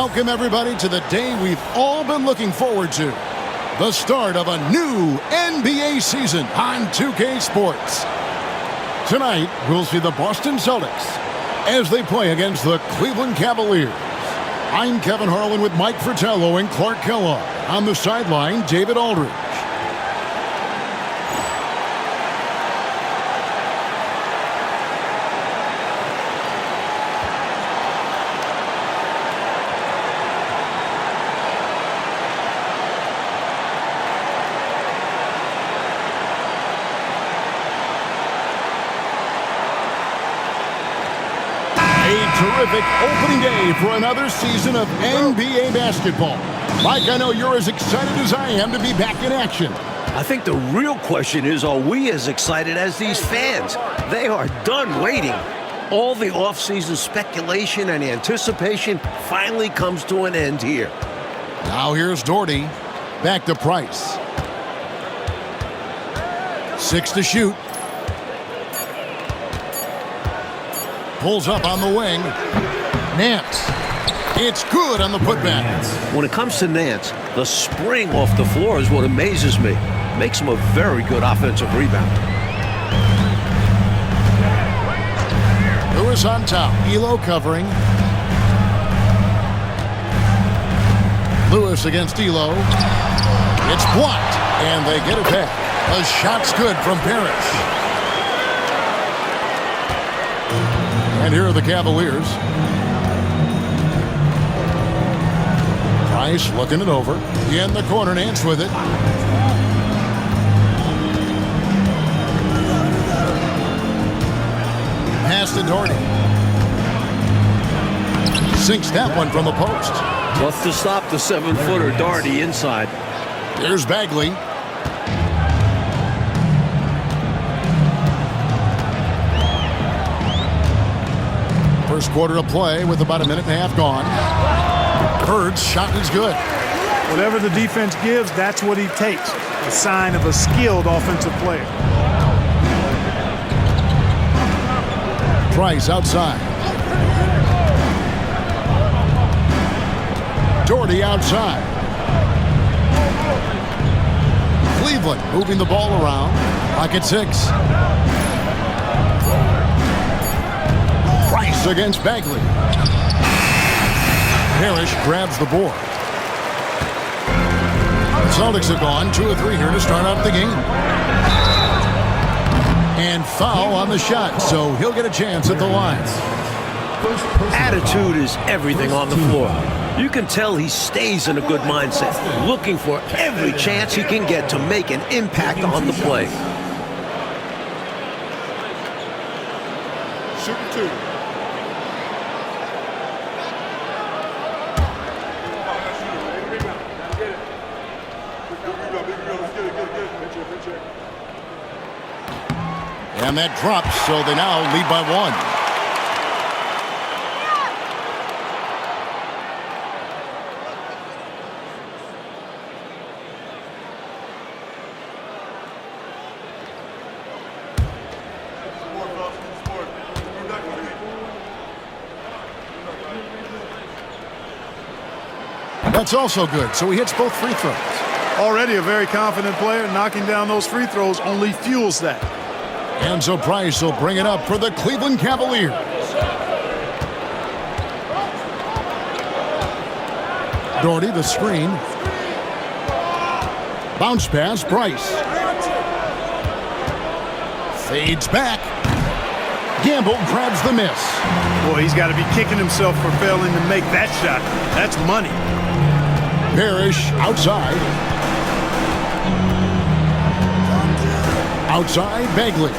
Welcome, everybody, to the day we've all been looking forward to. The start of a new NBA season on 2K Sports. Tonight, we'll see the Boston Celtics as they play against the Cleveland Cavaliers. I'm Kevin Harlan with Mike Fratello and Clark Kellogg. On the sideline, David Aldridge. Terrific opening day for another season of NBA basketball. Mike, I know you're as excited as I am to be back in action. I think the real question is, are we as excited as these fans? They are done waiting. All the offseason speculation and anticipation finally comes to an end here. Now here's Doherty. Back to Price. 6 to shoot. Pulls up on the wing. Nance. It's good on the putback. When it comes to Nance, the spring off the floor is what amazes me. Makes him a very good offensive rebounder. Lewis on top. Elo covering. Lewis against Elo. It's blocked, and they get it back. The shot's good from Parrish. And here are the Cavaliers. Price looking it over. In the corner, Nance with it. Pass to Doherty. Sinks that one from the post. Tough to stop the 7-footer Doherty inside. Here's Bagley. First quarter of play with about a minute and a half gone. Bird's shot is good. Whatever the defense gives, that's what he takes. A sign of a skilled offensive player. Price outside. Doherty outside. Cleveland moving the ball around. Pocket 6. Price against Bagley. Parrish grabs the board. The Celtics have gone 2 of 3 here to start out the game. And foul on the shot, so he'll get a chance at the line. Attitude is everything on the floor. You can tell he stays in a good mindset, looking for every chance he can get to make an impact on the play. Shooting 2. And that drops, so they now lead by 1. That's also good, so he hits both free throws. Already a very confident player. Knocking down those free throws only fuels that. And so Price will bring it up for the Cleveland Cavaliers. Doherty, the screen. Bounce pass, Price. Fades back. Gamble grabs the miss. Boy, he's got to be kicking himself for failing to make that shot. That's money. Parrish outside. Outside, Bagley.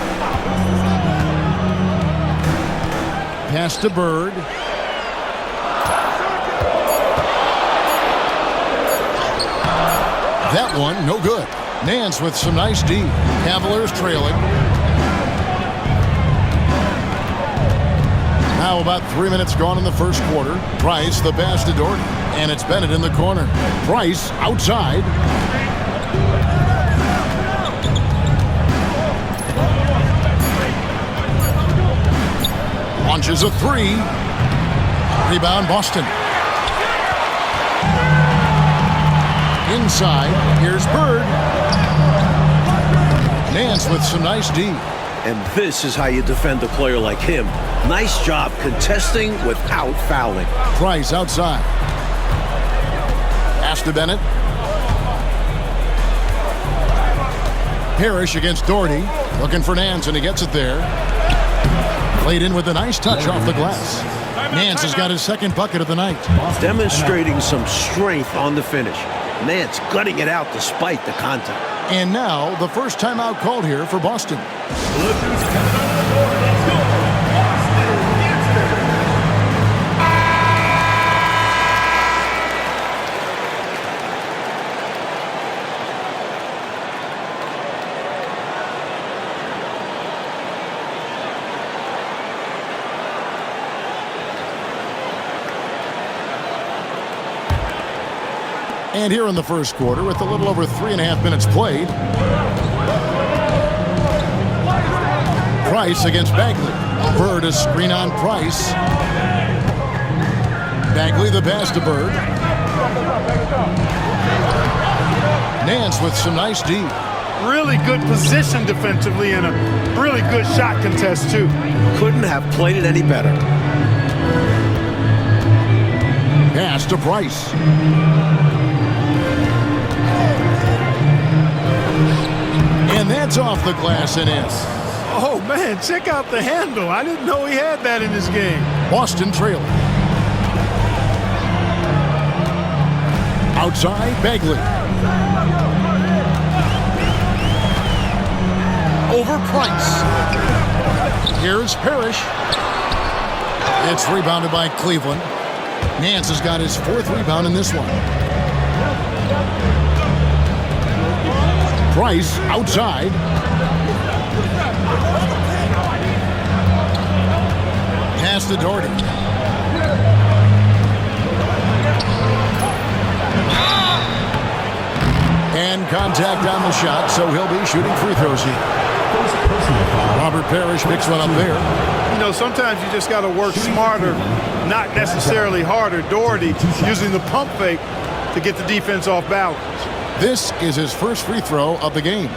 Pass to Bird. That one, no good. Nance with some nice D. Cavaliers trailing. Now about 3 minutes gone in the first quarter. Price, the pass to Doherty. And it's Bennett in the corner. Price outside. Launches a 3. Rebound Boston. Inside, here's Bird. Nance with some nice D. And this is how you defend a player like him. Nice job contesting without fouling. Price outside. Pass to Bennett. Parrish against Doherty. Looking for Nance, and he gets it there. Played in with a nice touch off the glass. Nance has got his second bucket of the night. Demonstrating some strength on the finish. Nance gutting it out despite the contact. And now, the first timeout called here for Boston. And here in the first quarter, with a little over 3.5 minutes played, Price against Bagley. Bird a screen on Price. Bagley the pass to Bird. Nance with some nice D. Really good position defensively and a really good shot contest, too. Couldn't have played it any better. Pass to Price. And that's off the glass and in. Oh, man, check out the handle. I didn't know he had that in his game. Boston trailing. Outside, Bagley. Over Price. Here's Parrish. It's rebounded by Cleveland. Nance has got his fourth rebound in this one. Price outside. Pass to Doherty. And contact on the shot, so he'll be shooting free throws here. Robert Parrish picks one up there. You know, sometimes you just got to work smarter, not necessarily harder. Doherty using the pump fake to get the defense off balance. This is his first free throw of the game.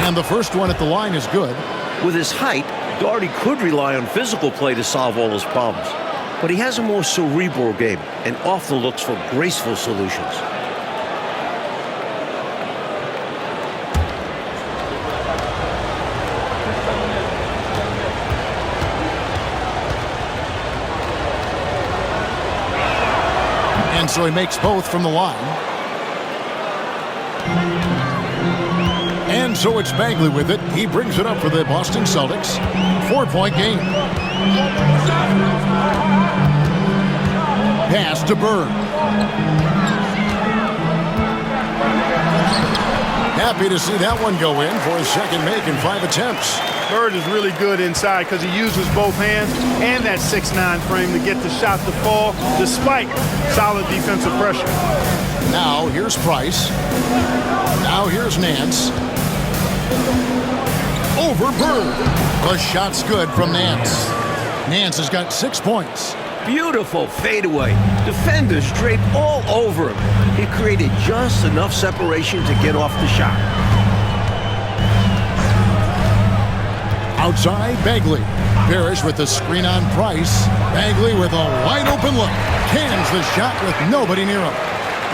And the first one at the line is good. With his height, Doherty could rely on physical play to solve all his problems. But he has a more cerebral game and often looks for graceful solutions. And so he makes both from the line. And so it's Bagley with it. He brings it up for the Boston Celtics. 4-point game. Pass to Bird. Happy to see that one go in for his second make in 5 attempts. Bird is really good inside because he uses both hands and that 6'9" frame to get the shot to fall despite solid defensive pressure. Now here's Price. Now here's Nance. Over Bird. The shot's good from Nance. Nance has got 6 points. Beautiful fadeaway. Defenders draped all over him. He created just enough separation to get off the shot. Outside, Bagley. Parrish with the screen on Price. Bagley with a wide open look. Cans the shot with nobody near him.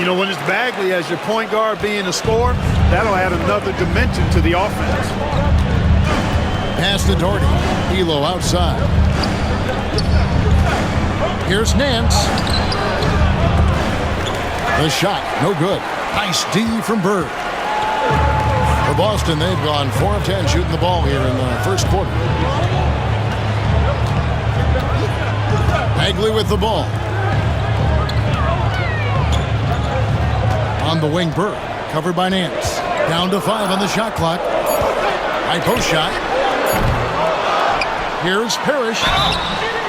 You know, when it's Bagley as your point guard being a scorer, that'll add another dimension to the offense. Pass to Doherty. Elo outside. Here's Nance. The shot, no good. Nice D from Bird. For Boston, they've gone 4 of 10 shooting the ball here in the first quarter. Bagley with the ball. On the wing, Bird. Covered by Nance. Down to 5 on the shot clock. High post shot. Here's Parrish.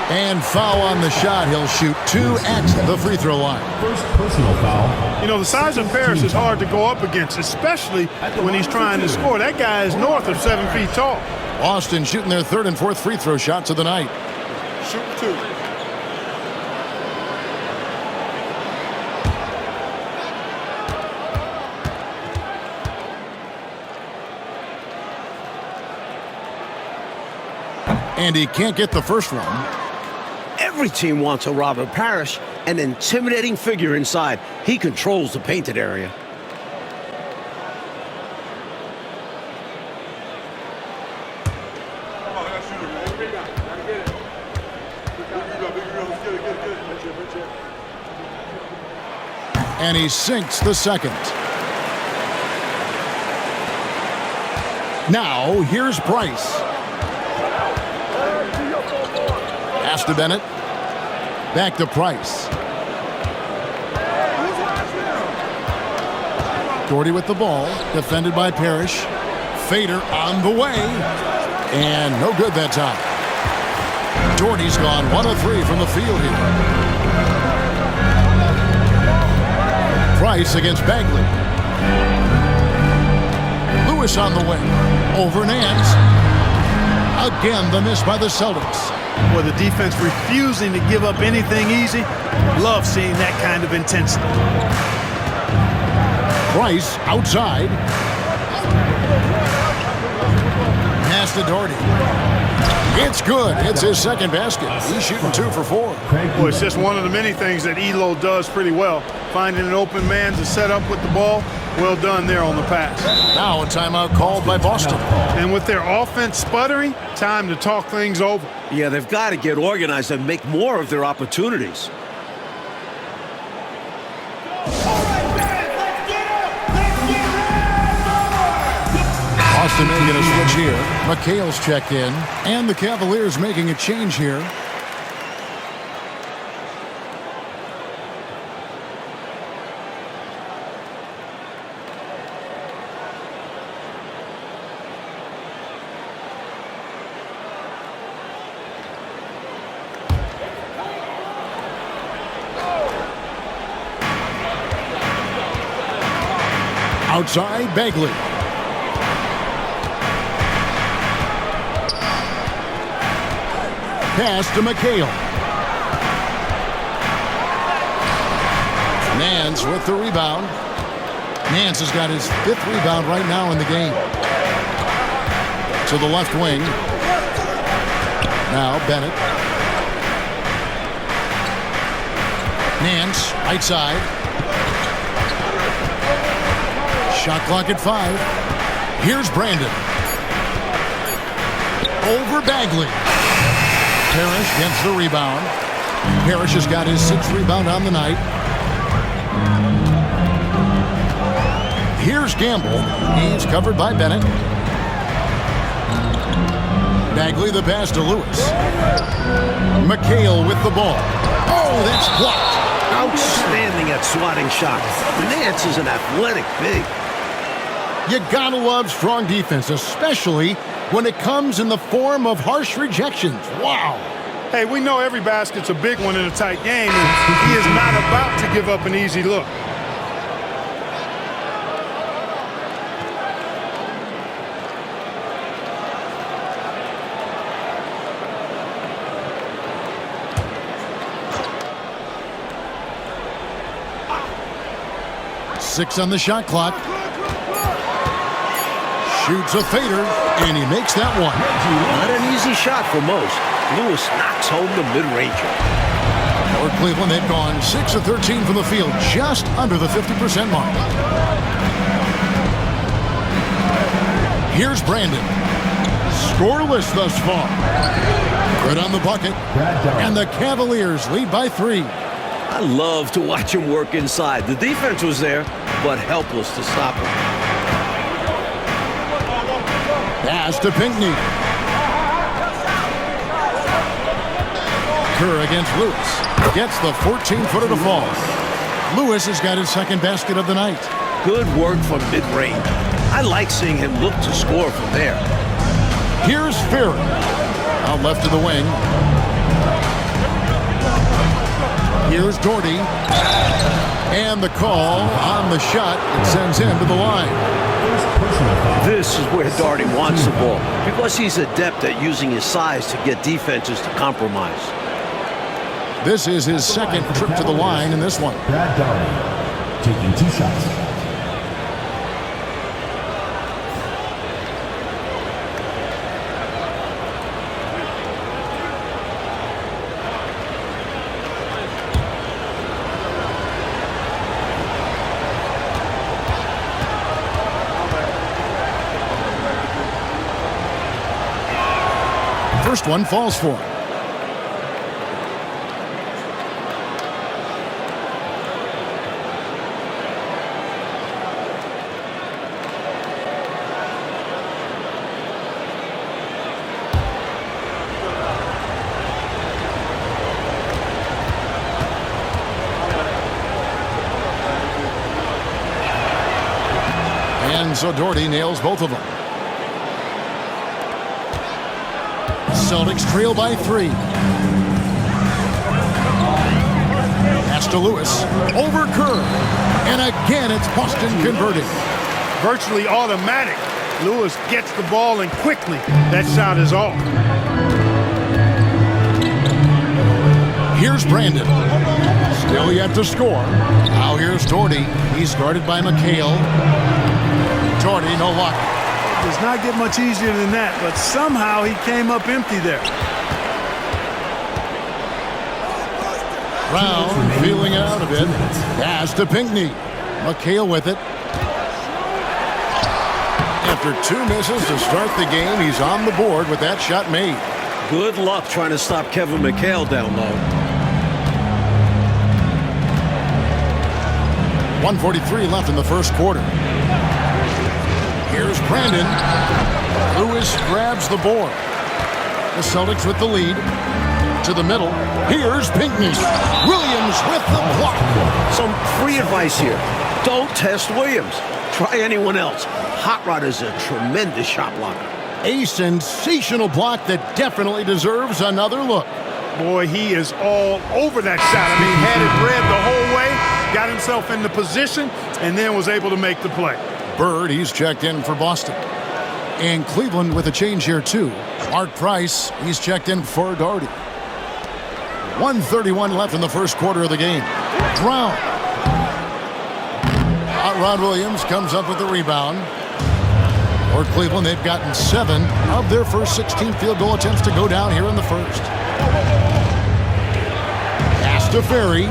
And foul on the shot. He'll shoot 2 at the free throw line. First personal foul. You know, the size of Parrish is hard to go up against, especially when he's trying to score. That guy is north of 7 feet tall. Boston shooting their 3rd and 4th free throw shots of the night. Shoot 2. And he can't get the first one. Every team wants a Robert Parrish, an intimidating figure inside. He controls the painted area. And he sinks the second. Now, here's Price. Pass to Bennett. Back to Price. Doherty with the ball. Defended by Parrish. Fader on the way. And no good that time. Doherty's gone 1 of 3 from the field here. Price against Bagley. Lewis on the way. Over Nance. Again, the miss by the Celtics. Well, the defense refusing to give up anything easy. Love seeing that kind of intensity. Price outside. Pass to Doherty. It's good. It's his second basket. He's shooting 2 for 4. Well, it's just one of the many things that Elo does pretty well. Finding an open man to set up with the ball. Well done there on the pass. Now a timeout called by Boston. And with their offense sputtering, time to talk things over. Yeah, they've got to get organized and make more of their opportunities. Boston making a switch here. McHale's checked in. And the Cavaliers making a change here. Outside, Bagley. Pass to McHale. Nance with the rebound. Nance has got his 5th rebound right now in the game. To the left wing. Now Bennett. Nance, right side. Shot clock at 5. Here's Brandon. Over Bagley. Parrish gets the rebound. Parrish has got his 6th rebound on the night. Here's Gamble. He's covered by Bennett. Bagley the pass to Lewis. McHale with the ball. Oh, that's blocked. Outstanding at swatting shots. Nance is an athletic big. You gotta love strong defense, especially when it comes in the form of harsh rejections. Wow. Hey, we know every basket's a big one in a tight game, and he is not about to give up an easy look. Six on the shot clock. Shoots a fader, and he makes that one. Not an easy shot for most. Lewis knocks home the mid-ranger. For Cleveland, they've gone 6 of 13 from the field, just under the 50% mark. Here's Brandon. Scoreless thus far. Good on the bucket. And the Cavaliers lead by 3. I love to watch him work inside. The defense was there, but helpless to stop him. Pass to Pinckney. Kerr against Lewis. Gets the 14-footer to fall. Lewis has got his second basket of the night. Good work from mid-range. I like seeing him look to score from there. Here's Ferry. Out left to the wing. Here's Doherty. And the call on the shot. It sends him to the line. This is where Doherty wants the ball because he's adept at using his size to get defenses to compromise. This is his second trip to the line in this one. Brad Doherty taking 2 shots. First one falls for him. And so Doherty nails both of them. Celtics trail by 3. Pass to Lewis. Over Kerr. And again, it's Boston converting. Virtually automatic. Lewis gets the ball and quickly that shot is off. Here's Brandon. Still yet to score. Now here's Doherty. He's guarded by McHale. Doherty, no luck. Does not get much easier than that, but somehow he came up empty there. Brown feeling it out a bit. Pass to Pinckney. McHale with it. After 2 misses to start the game, he's on the board with that shot made. Good luck trying to stop Kevin McHale down low. 1:43 left in the first quarter. Here's Brandon. Lewis grabs the board. The Celtics with the lead. To the middle. Here's Pinckney. Williams with the block. Some free advice here. Don't test Williams. Try anyone else. Hot Rod is a tremendous shot blocker. A sensational block that definitely deserves another look. Boy, he is all over that shot. I mean, had it read the whole way, got himself in the position, and then was able to make the play. Bird, he's checked in for Boston. And Cleveland with a change here, too. Art Price, he's checked in for Doherty. 1:31 left in the first quarter of the game. Brown. Rod Williams comes up with the rebound. For Cleveland, they've gotten 7 of their first 16 field goal attempts to go down here in the first. Pass to Ferry.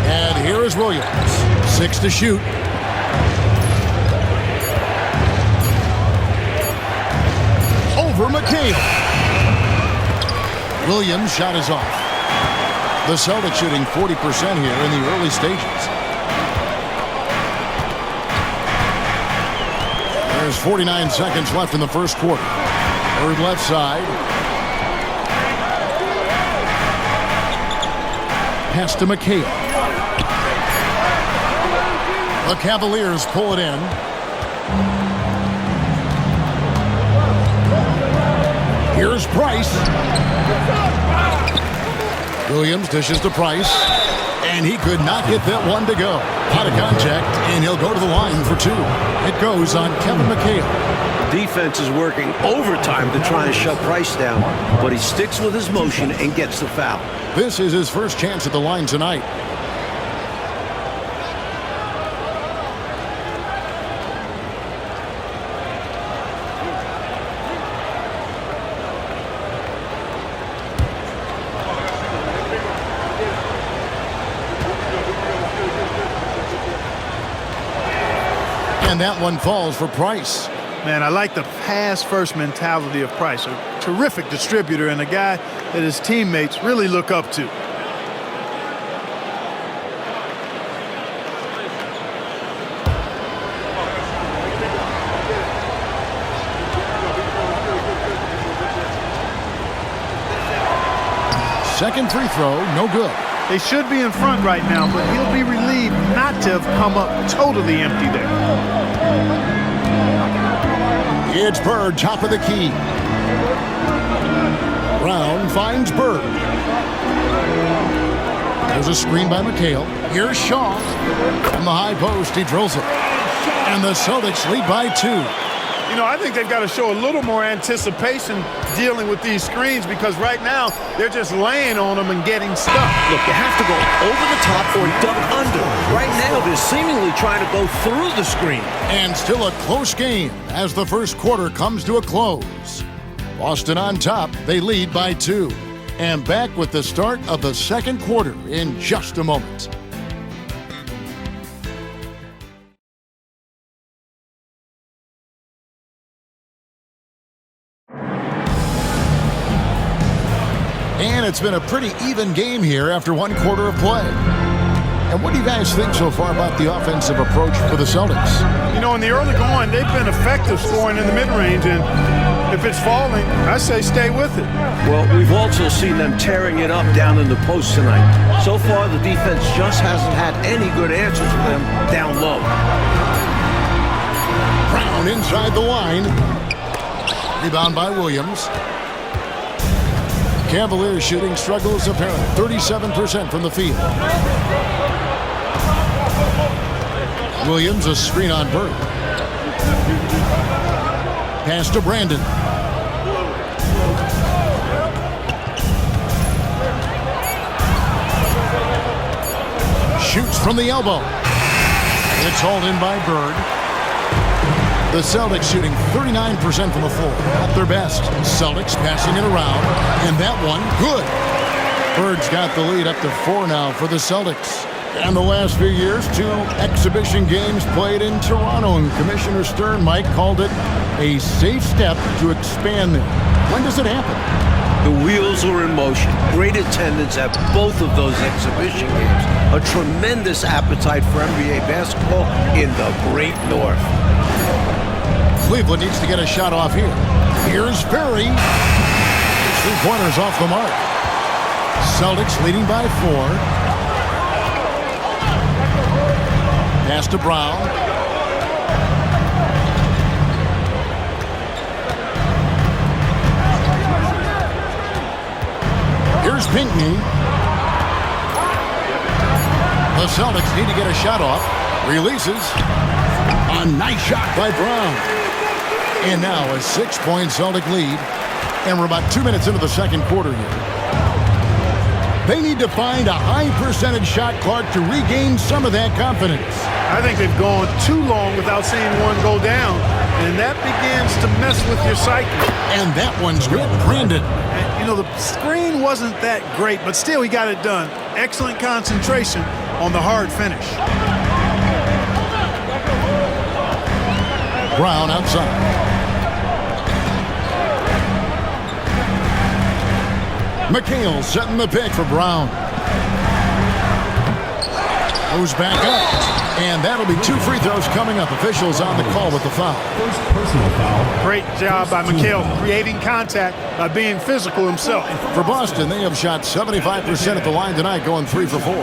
And here is Williams. 6 to shoot. Over McHale. Williams' shot is off. The Celtics shooting 40% here in the early stages. There's 49 seconds left in the first quarter. Third left side. Pass to McHale. The Cavaliers pull it in. Here's Price. Williams dishes to Price. And he could not get that one to go. Out of contact, and he'll go to the line for 2. It goes on Kevin McHale. Defense is working overtime to try and shut Price down, but he sticks with his motion and gets the foul. This is his first chance at the line tonight. And that one falls for Price. Man, I like the pass-first mentality of Price. A terrific distributor and a guy that his teammates really look up to. Second free throw, no good. They should be in front right now, but he'll be relieved not to have come up totally empty there. It's Bird, top of the key. Brown finds Bird. There's a screen by McHale. Here's Shaw. From the high post, he drills it. And the Celtics lead by 2. You know, I think they've got to show a little more anticipation dealing with these screens because right now they're just laying on them and getting stuck. Look, you have to go over the top or duck under. Right now, they're seemingly trying to go through the screen. And still a close game as the first quarter comes to a close. Boston on top. They lead by 2. And back with the start of the second quarter in just a moment. And it's been a pretty even game here after one quarter of play. And what do you guys think so far about the offensive approach for the Celtics? You know, in the early going, they've been effective scoring in the mid-range, and if it's falling, I say stay with it. Well, we've also seen them tearing it up down in the post tonight. So far, the defense just hasn't had any good answers for them down low. Brown inside the line. Rebound by Williams. Cavaliers shooting struggles apparent. 37% from the field. Williams, a screen on Bird. Pass to Brandon. Shoots from the elbow. It's hauled in by Bird. The Celtics shooting 39% from the floor. At their best. Celtics passing it around. And that one, good. Bird's got the lead up to 4 now for the Celtics. And the last few years, 2 exhibition games played in Toronto. And Commissioner Stern, Mike, called it a safe step to expand them. When does it happen? The wheels are in motion. Great attendance at both of those exhibition games. A tremendous appetite for NBA basketball in the Great North. Cleveland needs to get a shot off here. Here's Perry. 3-pointers off the mark. Celtics leading by 4. Pass to Brown. Here's Pinckney. The Celtics need to get a shot off. Releases. A nice shot by Brown. And now a 6-point Celtic lead. And we're about 2 minutes into the second quarter here. They need to find a high percentage shot, Clark, to regain some of that confidence. I think they've gone too long without seeing one go down, and that begins to mess with your psyche. And that one's good. Brandon. And, you know, the screen wasn't that great, but still he got it done. Excellent concentration on the hard finish. Brown outside. McHale setting the pick for Brown. Goes back up. And that'll be 2 free throws coming up. Officials on the call with the foul. First personal foul. Great job by McHale creating contact by being physical himself. For Boston, they have shot 75% at the line tonight, going 3 for 4.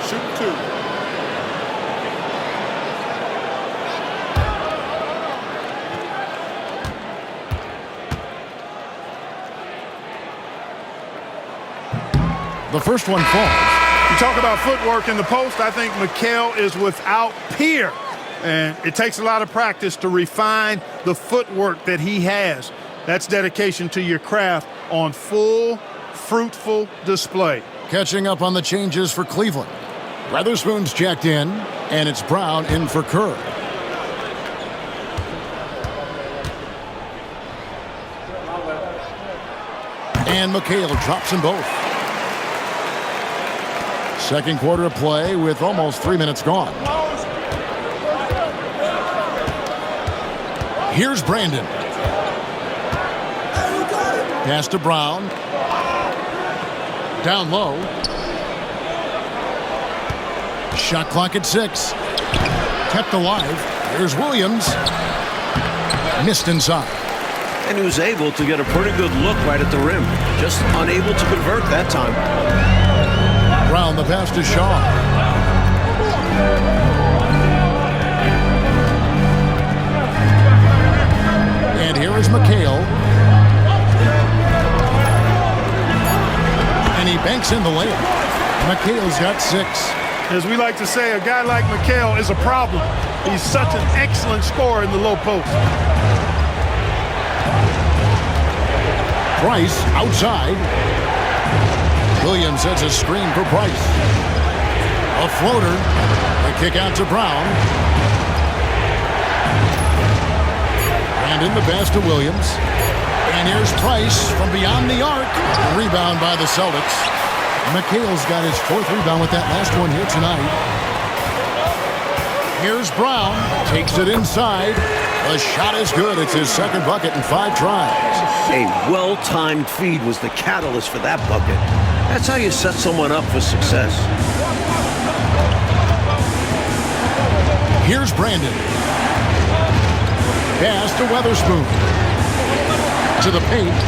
Shoot 2. The first one falls. You talk about footwork in the post. I think McHale is without peer. And it takes a lot of practice to refine the footwork that he has. That's dedication to your craft on full, fruitful display. Catching up on the changes for Cleveland. Weatherspoon's checked in, and it's Brown in for Kerr. And McHale drops them both. Second quarter of play with almost 3 minutes gone. Here's Brandon. Pass to Brown. Down low. Shot clock at 6. Kept alive. Here's Williams. Missed inside. And he was able to get a pretty good look right at the rim. Just unable to convert that time. Brown, the pass to Shaw. Here's McHale. And he banks in the layup. McHale's got 6. As we like to say, a guy like McHale is a problem. He's such an excellent scorer in the low post. Price outside. Williams sets a screen for Price. A floater. The kick out to Brown. And in the pass to Williams. And here's Price from beyond the arc. Rebound by the Celtics. McHale's got his 4th rebound with that last one here tonight. Here's Brown. Takes it inside. The shot is good. It's his 2nd bucket in 5 tries. A well-timed feed was the catalyst for that bucket. That's how you set someone up for success. Here's Brandon. Pass to Weatherspoon. To the paint.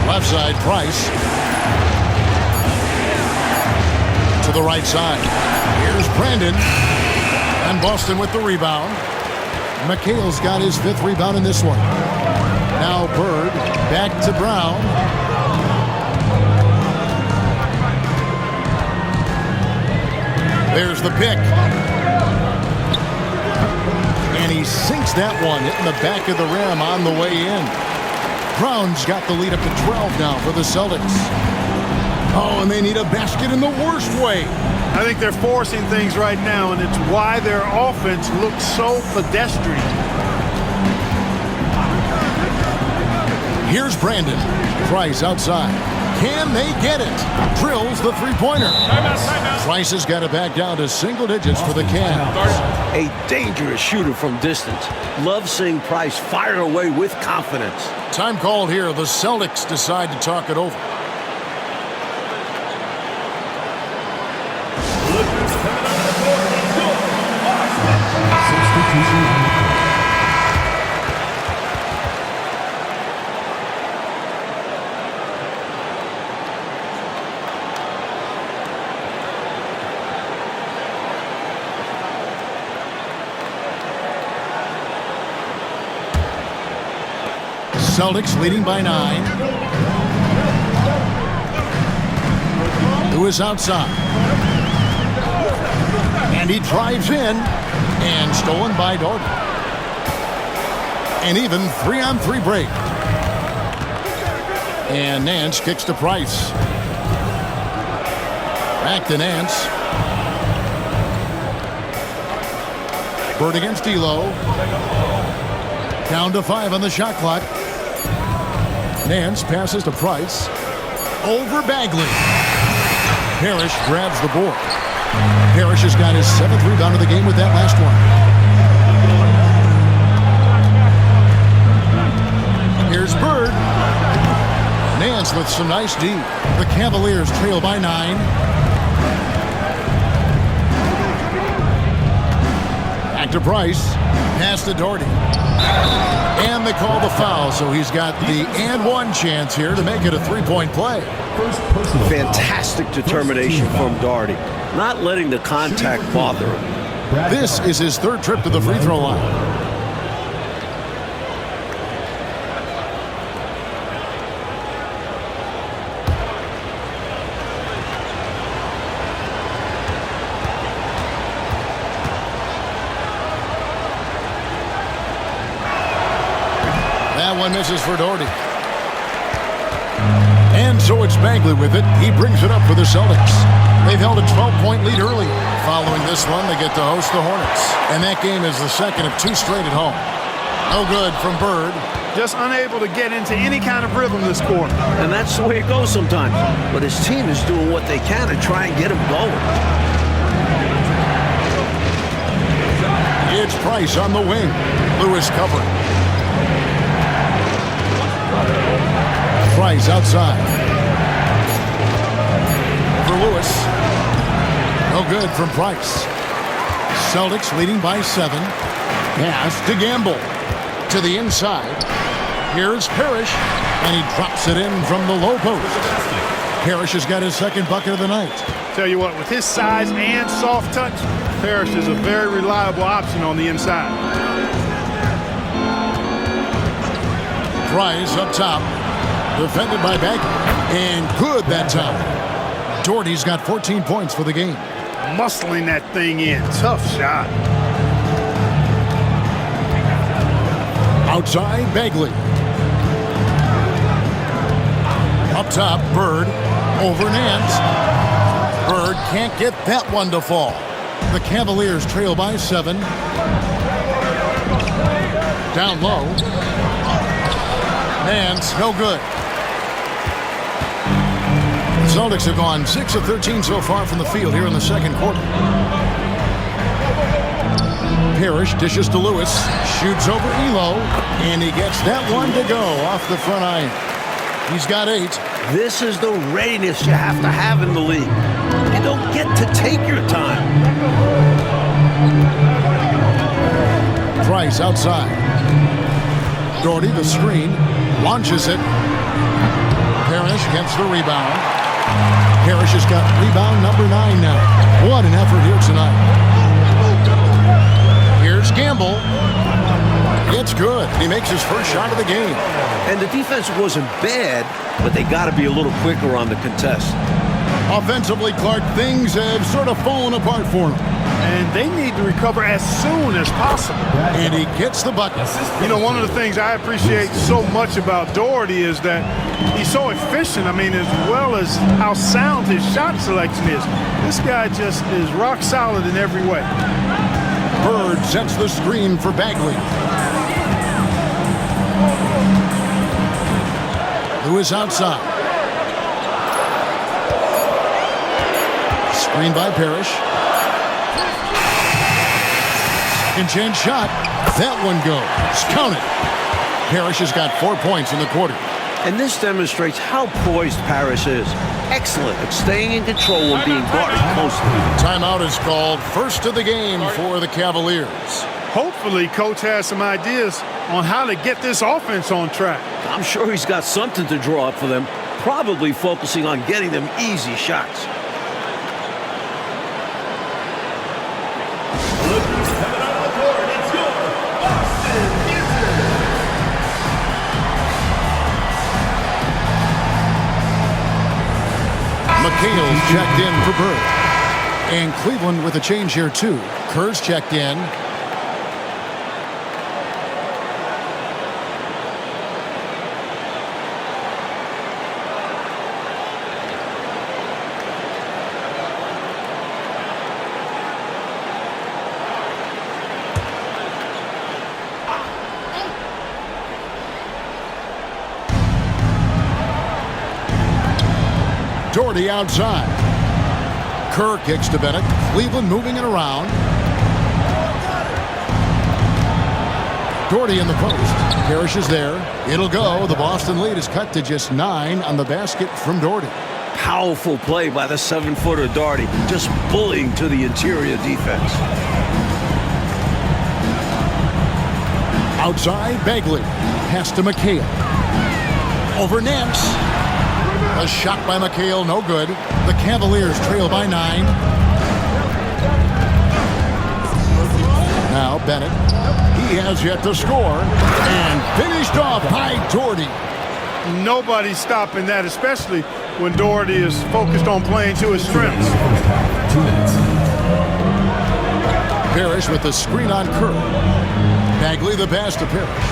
Left side, Price. To the right side. Here's Brandon. And Boston with the rebound. McHale's got his 5th rebound in this one. Now Bird. Back to Brown. There's the pick. And he sinks that one, hitting the back of the rim on the way in. Brown's got the lead up to 12 now for the Celtics. Oh, and they need a basket in the worst way. I think they're forcing things right now, and it's why their offense looks so pedestrian. Here's Brandon. Price outside. Can they get it? Drills the three-pointer. Price has got it back down to single digits for the Cavs. A dangerous shooter from distance. Love seeing Price fire away with confidence. Time called here. The Celtics decide to talk it over. Celtics leading by 9. Who is outside? And he drives in. And stolen by Dalla. An even 3-on-3 break. And Nance kicks to Price. Back to Nance. Bird against D'Lo. Down to 5 on the shot clock. Nance passes to Price. Over Bagley. Parrish grabs the board. Parrish has got his 7th rebound of the game with that last one. Here's Bird. Nance with some nice D. The Cavaliers trail by 9. Back to Price. Pass to Doherty. And they call the foul, so he's got the and one chance here to make it a 3-point play. Fantastic determination from Doherty, not letting the contact bother him. This is his 3rd trip to the free throw line. That one misses for Doherty. And so it's Bagley with it. He brings it up for the Celtics. They've held a 12-point lead early. Following this one, they get to host the Hornets. And that game is the 2nd of 2 straight at home. No good from Bird. Just unable to get into any kind of rhythm this quarter. And that's the way it goes sometimes. But his team is doing what they can to try and get him going. It's Price on the wing. Lewis covering. Price outside. For Lewis. No good from Price. Celtics leading by 7. Pass to Gamble. To the inside. Here's Parrish. And he drops it in from the low post. Parrish has got his 2nd bucket of the night. Tell you what, with his size and soft touch, Parrish is a very reliable option on the inside. Price up top. Defended by Bagley. And good that time. Doherty's got 14 points for the game. Muscling that thing in. Tough shot. Outside, Bagley. Up top, Bird. Over Nance. Bird can't get that one to fall. The Cavaliers trail by 7. Down low. Nance, no good. The Celtics have gone 6 of 13 so far from the field here in the second quarter. Parrish dishes to Lewis. Shoots over Elo. And he gets that one to go off the front iron. He's got 8. This is the readiness you have to have in the league. You don't get to take your time. Price outside. Doherty the screen. Launches it. Parrish gets the rebound. Parrish has got rebound number 9 now. What an effort here tonight. Here's Gamble. It's good. He makes his first shot of the game. And the defense wasn't bad, but they got to be a little quicker on the contest. Offensively, Clark, things have sort of fallen apart for him. And they need to recover as soon as possible. And he gets the bucket. You know, one of the things I appreciate so much about Doherty is that he's so efficient. I mean, as well as how sound his shot selection is. This guy just is rock solid in every way. Bird sets the screen for Bagley. Lewis outside. Screen by Parrish. Second chance shot. That one goes. Count it. Parrish has got 4 points in the quarter. And this demonstrates how poised Parrish is. Excellent at staying in control and being guarded closely. Timeout is called. First of the game for the Cavaliers. Hopefully, Coach has some ideas on how to get this offense on track. I'm sure he's got something to draw up for them, probably focusing on getting them easy shots. McHale's checked in for Bird. And Cleveland with a change here, too. Kerr's checked in. Doherty outside. Kerr kicks to Bennett. Cleveland moving it around. Doherty in the post. Parrish is there. It'll go. The Boston lead is cut to just 9 on the basket from Doherty. Powerful play by the 7-footer Doherty, just bullying to the interior defense. Outside, Bagley. Pass to McHale. Over Nance. A shot by McHale, no good. The Cavaliers trail by 9. Now Bennett. He has yet to score. And finished off by Doherty. Nobody's stopping that, especially when Doherty is focused on playing to his strengths. 2 minutes. Parrish with the screen on Kerr. Bagley the pass to Parrish.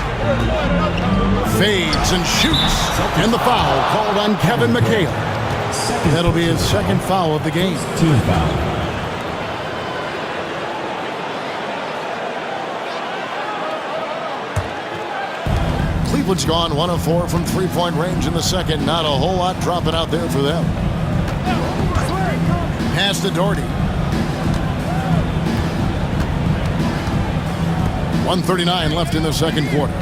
Fades and shoots. And the foul called on Kevin McHale. That'll be his second foul of the game. Team foul. Cleveland's gone 1 of 4 from three-point range in the second. Not a whole lot dropping out there for them. Pass to Doherty. 1:39 left in the second quarter.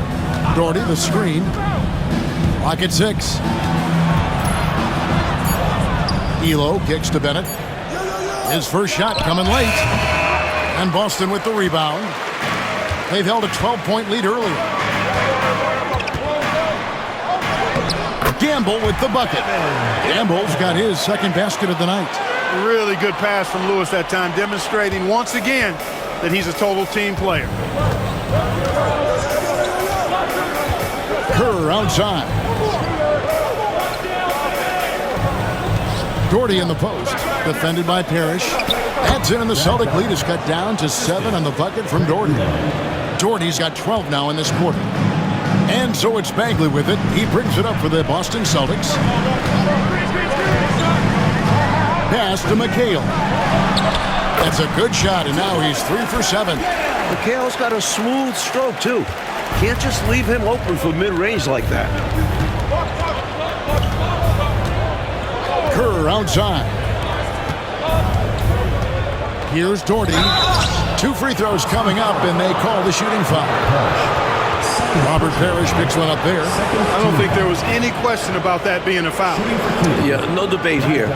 Doherty the screen. Clock at 6. Elo kicks to Bennett. His first shot coming late. And Boston with the rebound. They've held a 12-point lead earlier. Gamble with the bucket. Gamble's got his second basket of the night. Really good pass from Lewis that time, demonstrating once again that he's a total team player. Kerr outside. Doherty in the post. Defended by Parrish. Adds in, and the Celtic lead is cut down to 7 on the bucket from Doherty. Doherty's got 12 now in this quarter. And so it's Bagley with it. He brings it up for the Boston Celtics. Pass to McHale. That's a good shot, and now he's 3 for 7. McHale's got a smooth stroke, too. Can't just leave him open for mid-range like that. Kerr outside. Here's Doherty. 2 free throws coming up, and they call the shooting foul. Robert Parrish picks one up there. I don't think there was any question about that being a foul. Yeah, no debate here.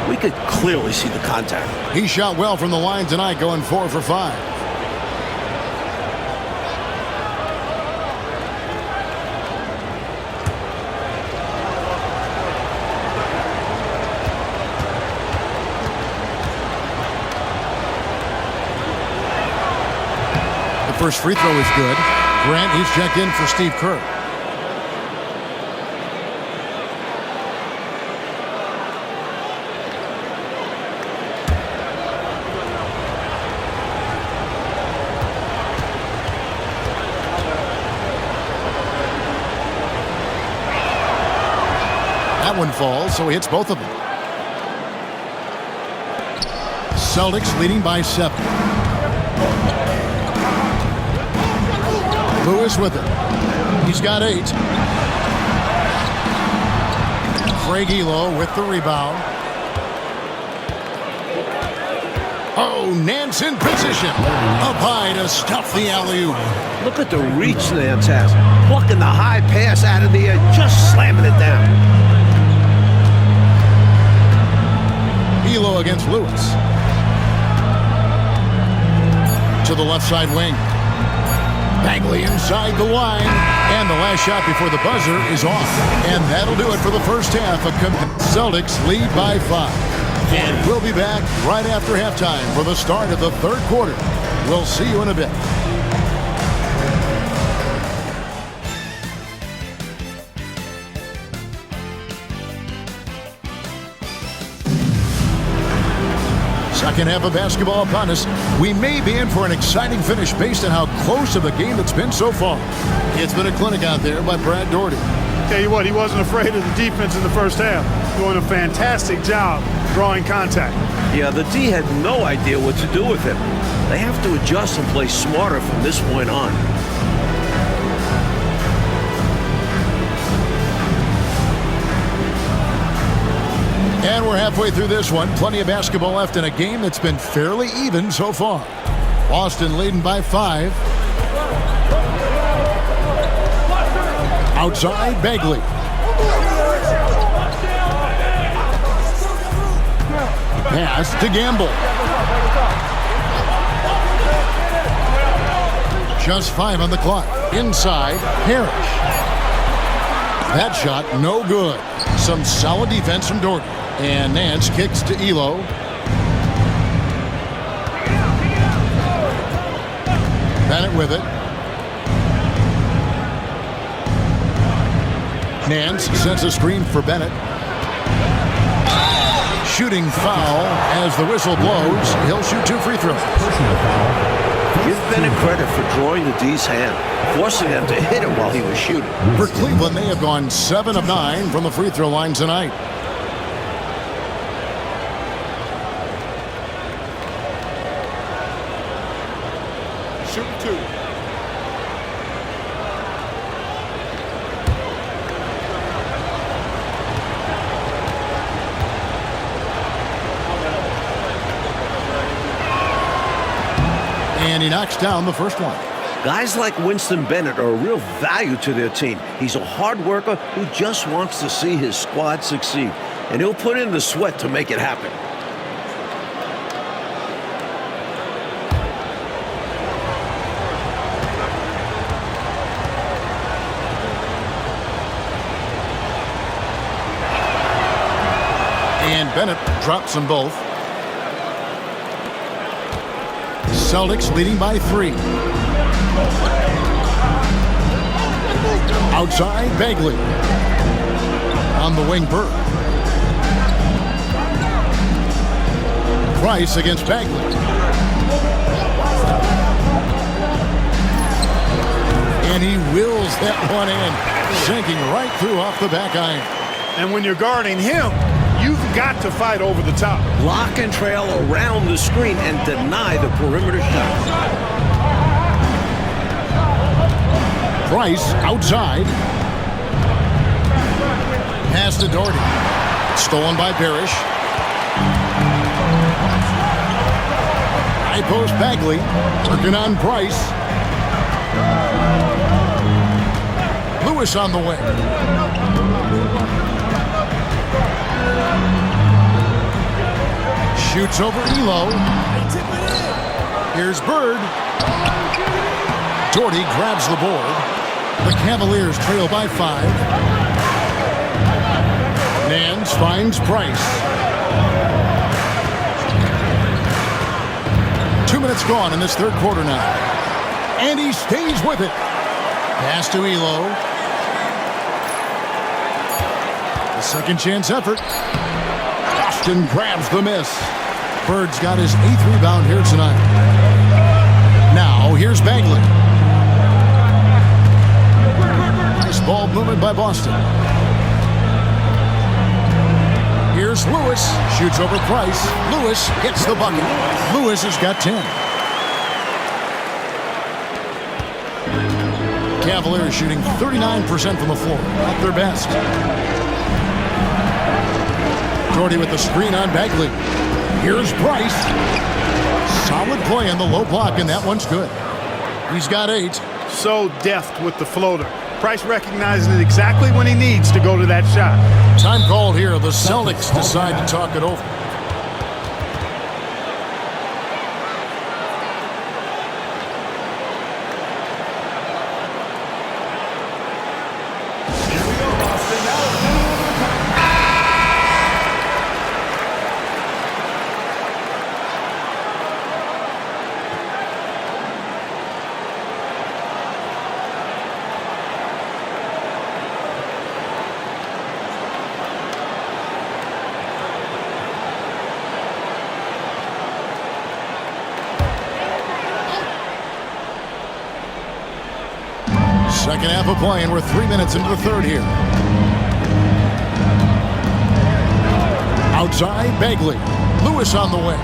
We could clearly see the contact. He shot well from the line tonight, going 4 for 5. The first free throw is good. Grant, he's checked in for Steve Kerr. That one falls, so he hits both of them. Celtics leading by 7. Lewis with it. He's got 8. Craig Elo with the rebound. Oh, Nance in position. Up high to stuff the alley-oop. Look at the reach Nance has. Plucking the high pass out of the air, just slamming it down. Elo against Lewis. To the left side wing. Bagley inside the line, and the last shot before the buzzer is off. And that'll do it for the first half. Celtics lead by 5. And we'll be back right after halftime for the start of the third quarter. We'll see you in a bit. Second half of basketball upon us. We may be in for an exciting finish based on how close of a game it's been so far. It's been a clinic out there by Brad Doherty. Tell you what, he wasn't afraid of the defense in the first half. Doing a fantastic job drawing contact. Yeah, the D had no idea what to do with him. They have to adjust and play smarter from this point on. And we're halfway through this one. Plenty of basketball left in a game that's been fairly even so far. Boston leading by 5. Outside, Bagley. Pass to Gamble. Just 5 on the clock. Inside, Parrish. That shot, no good. Some solid defense from Doherty. And Nance kicks to Elo. Bennett with it. Nance sends a screen for Bennett. Shooting foul as the whistle blows. He'll shoot 2 free throws. Give Bennett credit for drawing the D's hand, forcing them to hit him while he was shooting. For Cleveland, they have gone 7 of 9 from the free throw line tonight. Shooting 2. And he knocks down the first one. Guys like Winston Bennett are a real value to their team. He's a hard worker who just wants to see his squad succeed. And he'll put in the sweat to make it happen. And Bennett drops them both. Celtics leading by 3. Outside, Bagley. On the wing, Bird. Price against Bagley. And he wills that one in, sinking right through off the back iron. And when you're guarding him, you've got to fight over the top. Lock and trail around the screen and deny the perimeter shot. Price outside. Pass to Doherty. Stolen by Parrish. High post Bagley. Working on Price. Lewis on the wing. Shoots over Elo. Here's Bird. Doherty grabs the board. The Cavaliers trail by 5. Nance finds Price. 2 minutes gone in this third quarter now. And he stays with it. Pass to Elo. The second chance effort. Boston grabs the miss. Bird's got his 8th rebound here tonight. Now here's Bagley. Nice ball movement by Boston. Here's Lewis. Shoots over Price. Lewis gets the bucket. Lewis has got 10. Cavaliers shooting 39% from the floor. Not their best. Doherty with the screen on Bagley. Here's Price. Solid play on the low block, and that one's good. He's got 8. So deft with the floater. Price recognizing it exactly when he needs to go to that shot. Time called here. The Celtics decide to talk it over. Second half of play, and we're 3 minutes into the third here. Outside, Bagley. Lewis on the way.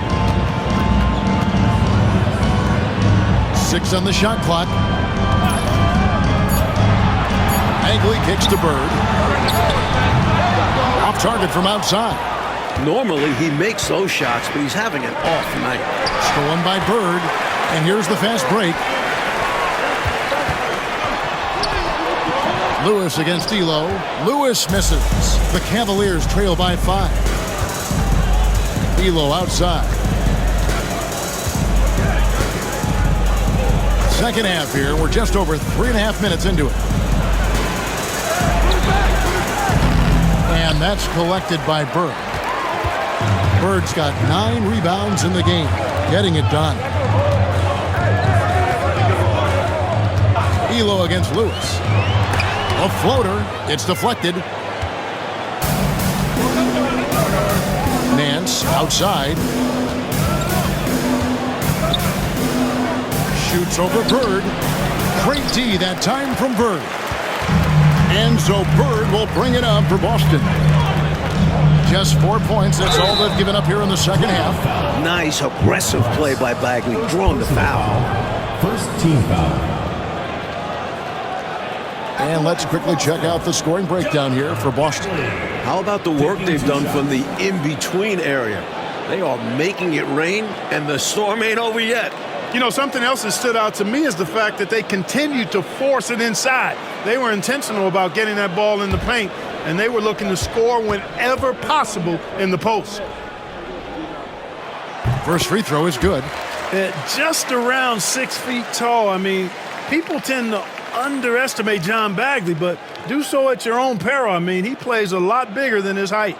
6 on the shot clock. Bagley kicks to Bird. Off target from outside. Normally he makes those shots, but he's having an off night. Stolen by Bird. And here's the fast break. Lewis against Elo. Lewis misses. The Cavaliers trail by 5. Elo outside. Second half here. We're just over 3.5 minutes into it. And that's collected by Bird. Bird's got 9 rebounds in the game, getting it done. Elo against Lewis. A floater. It's deflected. Nance outside. Shoots over Bird. Great D that time from Bird. And so Bird will bring it up for Boston. Just 4 points. That's all they've given up here in the second half. Nice aggressive play by Bagley, drawing the foul. First team foul. And let's quickly check out the scoring breakdown here for Boston. How about the work they've done from the in-between area? They are making it rain, and the storm ain't over yet. You know, something else that stood out to me is the fact that they continued to force it inside. They were intentional about getting that ball in the paint, and they were looking to score whenever possible in the post. First free throw is good. At just around 6 feet tall, I mean, people tend to underestimate John Bagley, but do so at your own peril. I mean, he plays a lot bigger than his height.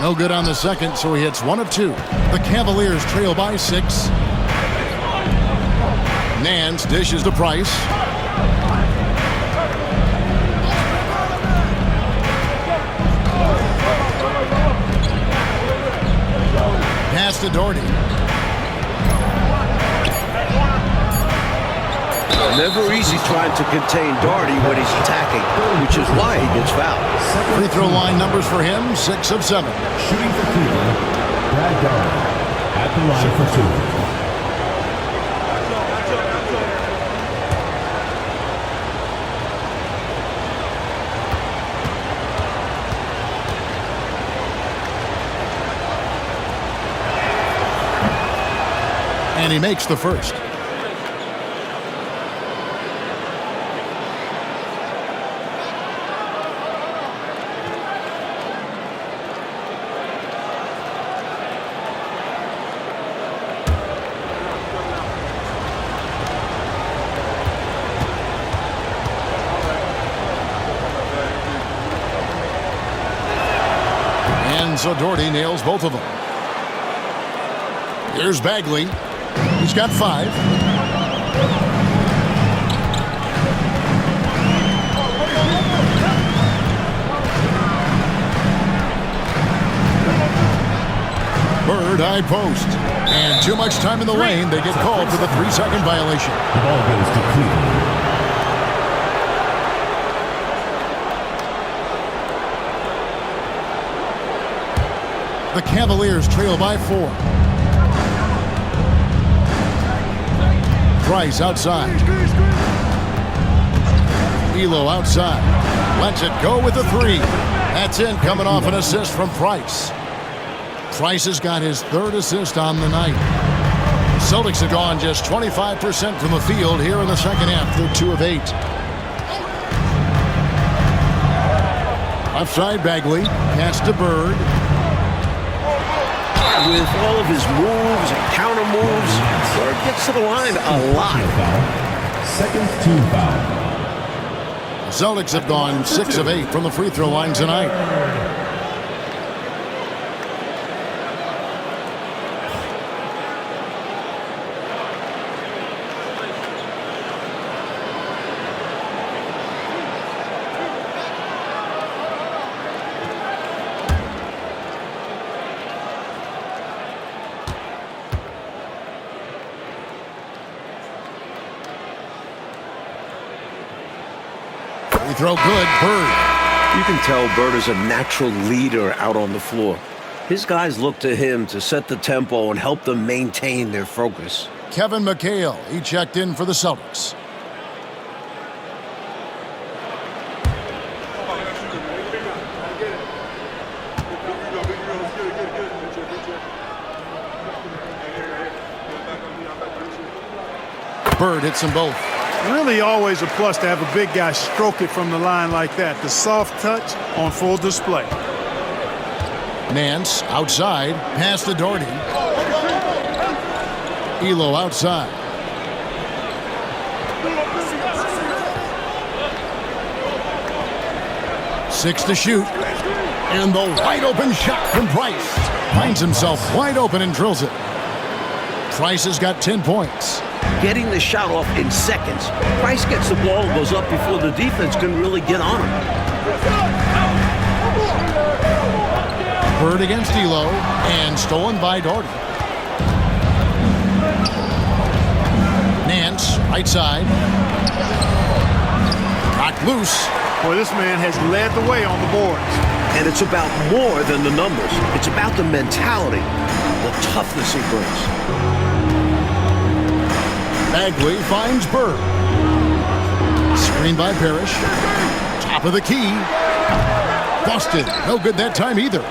No good on the second, so he hits 1 of 2. The Cavaliers trail by 6. Nance dishes to Price. Pass to Doherty. Never easy trying to contain Doherty when he's attacking, which is why he gets fouled. Free throw line numbers for him, 6 of 7. Shooting for Cleveland, Brad Dalla at the line for 2. And he makes the first. And so Doherty nails both of them. Here's Bagley. He's got 5. Bird high post. And too much time in the lane. They get called for the 3-second violation. The ball goes to Cleveland. The Cavaliers trail by 4. Price outside. Elo outside. Lets it go with the 3. That's in, coming off an assist from Price. Price has got his 3rd assist on the night. Celtics have gone just 25% from the field here in the second half. They're 2 of 8. Left side, Bagley. Pass to Bird. With all of his moves and counter moves, Bird gets to the line a lot. Second team foul. The Celtics have gone 6 of 8 from the free throw line tonight. Throw good, Bird. You can tell Bird is a natural leader out on the floor. His guys look to him to set the tempo and help them maintain their focus. Kevin McHale, he checked in for the Celtics. Bird hits them both. Really always a plus to have a big guy stroke it from the line like that. The soft touch on full display. Nance outside. Pass to Doherty. Elo outside. Six to shoot. And the wide open shot from Price. Finds himself wide open and drills it. Price has got 10 points. Getting the shot off in seconds. Price gets the ball and goes up before the defense can really get on him. Bird against Elo, and stolen by Doherty. Nance, right side. Knocked loose. Boy, this man has led the way on the boards. And it's about more than the numbers. It's about the mentality, the toughness he brings. Bagley finds Bird. Screen by Parrish. Top of the key. Busted. No good that time either.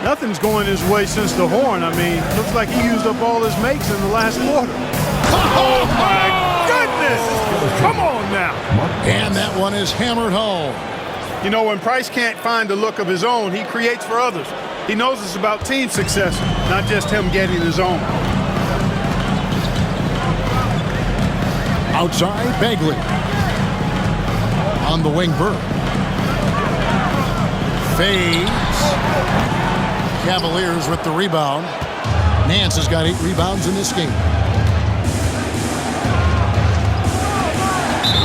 Nothing's going his way since the horn. I mean, looks like he used up all his makes in the last quarter. Oh, my goodness! Come on now. And that one is hammered home. You know, when Price can't find a look of his own, he creates for others. He knows it's about team success, not just him getting his own. Outside, Bagley. On the wing, Bird. Fades. Cavaliers with the rebound. Nance has got 8 rebounds in this game.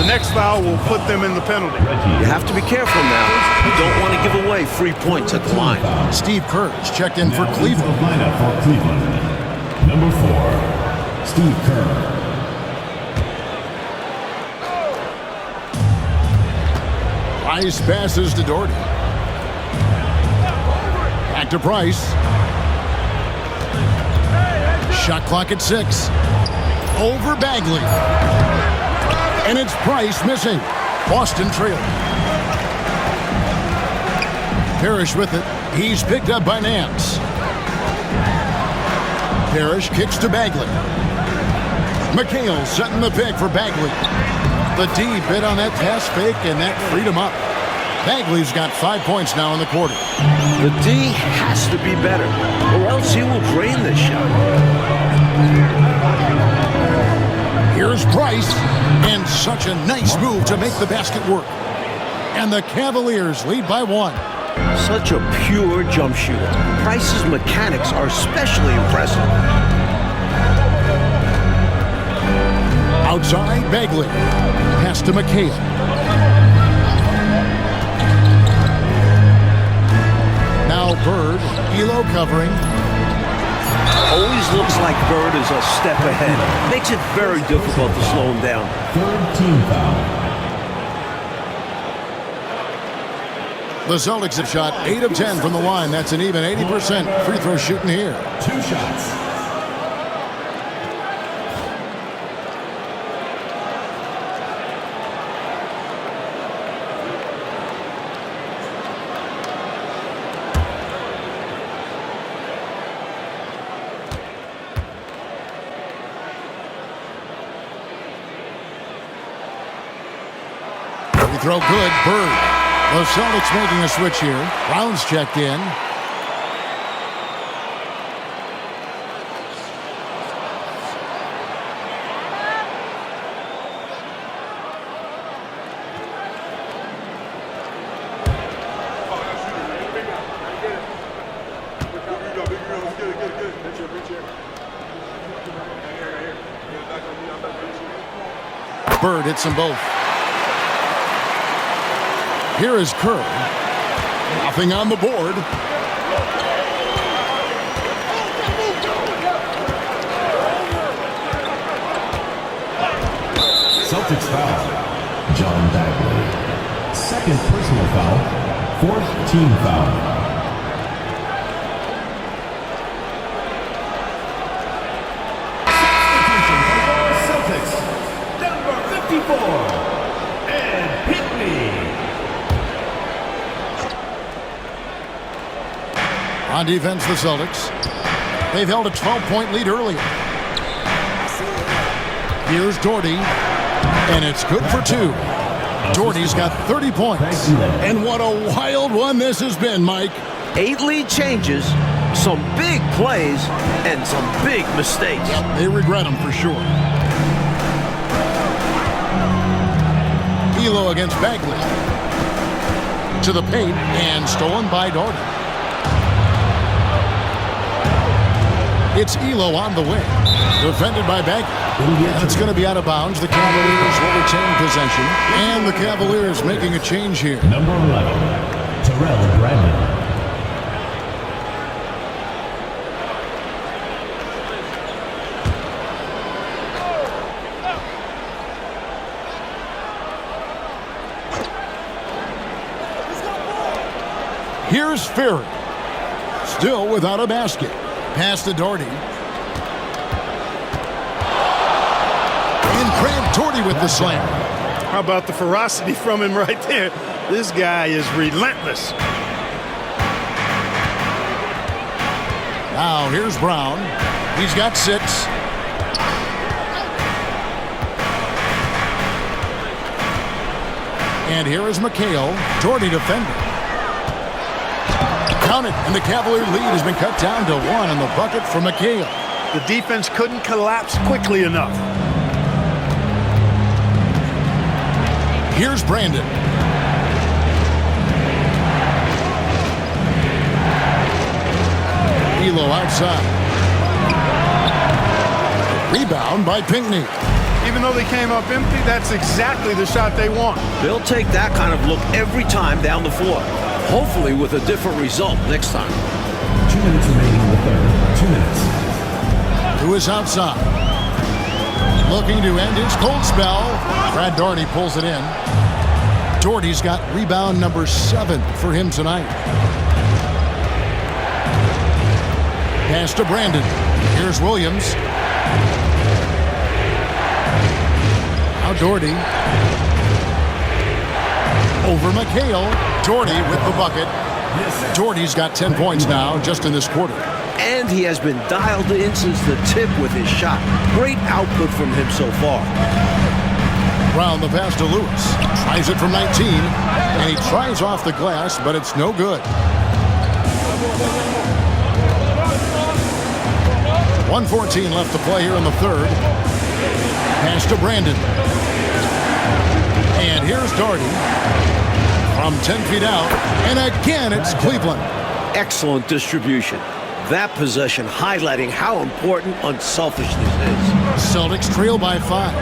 The next foul will put them in the penalty. You have to be careful now. You don't want to give away free points at the line. Steve Kerr's checked in for Now, Cleveland. the lineup for Cleveland. Number 4, Steve Kerr. Price passes to Doherty. Back to Price. Shot clock at 6. Over Bagley. And it's Price missing. Boston trail. Parrish with it. He's picked up by Nance. Parrish kicks to Bagley. McHale setting the pick for Bagley. The D bit on that pass fake, and that freed him up. Bagley's got 5 points now in the quarter. The D has to be better, or else he will drain this shot. Here's Price, and such a nice move to make the basket work. And the Cavaliers lead by 1. Such a pure jump shooter. Price's mechanics are especially impressive. Outside, Bagley. Pass to McHale. Now Bird. Elo covering. Always looks like Bird is a step ahead. Makes it very difficult to slow him down. 3rd team foul. The Celtics have shot 8 of 10 from the line. That's an even 80% free throw shooting here. 2 shots. Free throw good. Bird. The Celtics making a switch here. Brown's checked in. Bird hits them both. Here is Kerr. Nothing on the board. Celtics foul. John Bagley. 2nd personal foul. 4th team foul. Celtics. Number 54. And Pinkney. On defense, the Celtics. They've held a 12-point lead earlier. Here's Doherty, and it's good for 2. Doherty's got 30 points. And what a wild one this has been, Mike. 8 lead changes, some big plays, and some big mistakes. Yep, they regret them for sure. Elo against Bagley. To the paint, and stolen by Doherty. It's Elo on the wing. Defended by Bagley. And it's going to be out of bounds. The Cavaliers will retain possession. And the Cavaliers making a change here. Number 11, Terrell Brandon. Here's Ferry. Still without a basket. Pass to Doherty. And Grant Doherty with the slam. How about the ferocity from him right there? This guy is relentless. Now here's Brown. He's got 6. And here is McHale. Doherty defending. Count it, and the Cavalier lead has been cut down to 1 on the bucket for McHale. The defense couldn't collapse quickly enough. Here's Brandon. Elo outside. Rebound by Pinckney. Even though they came up empty, that's exactly the shot they want. They'll take that kind of look every time down the floor. Hopefully with a different result next time. 2 minutes remaining in the third. 2 minutes. Who is outside? Looking to end his cold spell. Brad Daugherty pulls it in. Daugherty's got rebound number 7 for him tonight. Pass to Brandon. Here's Williams. Now Daugherty. Over McHale. Daugherty with the bucket. Daugherty's got 10 points now just in this quarter. And he has been dialed in since the tip with his shot. Great output from him so far. Brown the pass to Lewis. Tries it from 19. And he tries off the glass, but it's no good. 1:14 left to play here in the third. Pass to Brandon. And here's Daugherty. From 10 feet out. And again, it's Cleveland. Excellent distribution. That possession highlighting how important unselfishness is. Celtics trail by 5.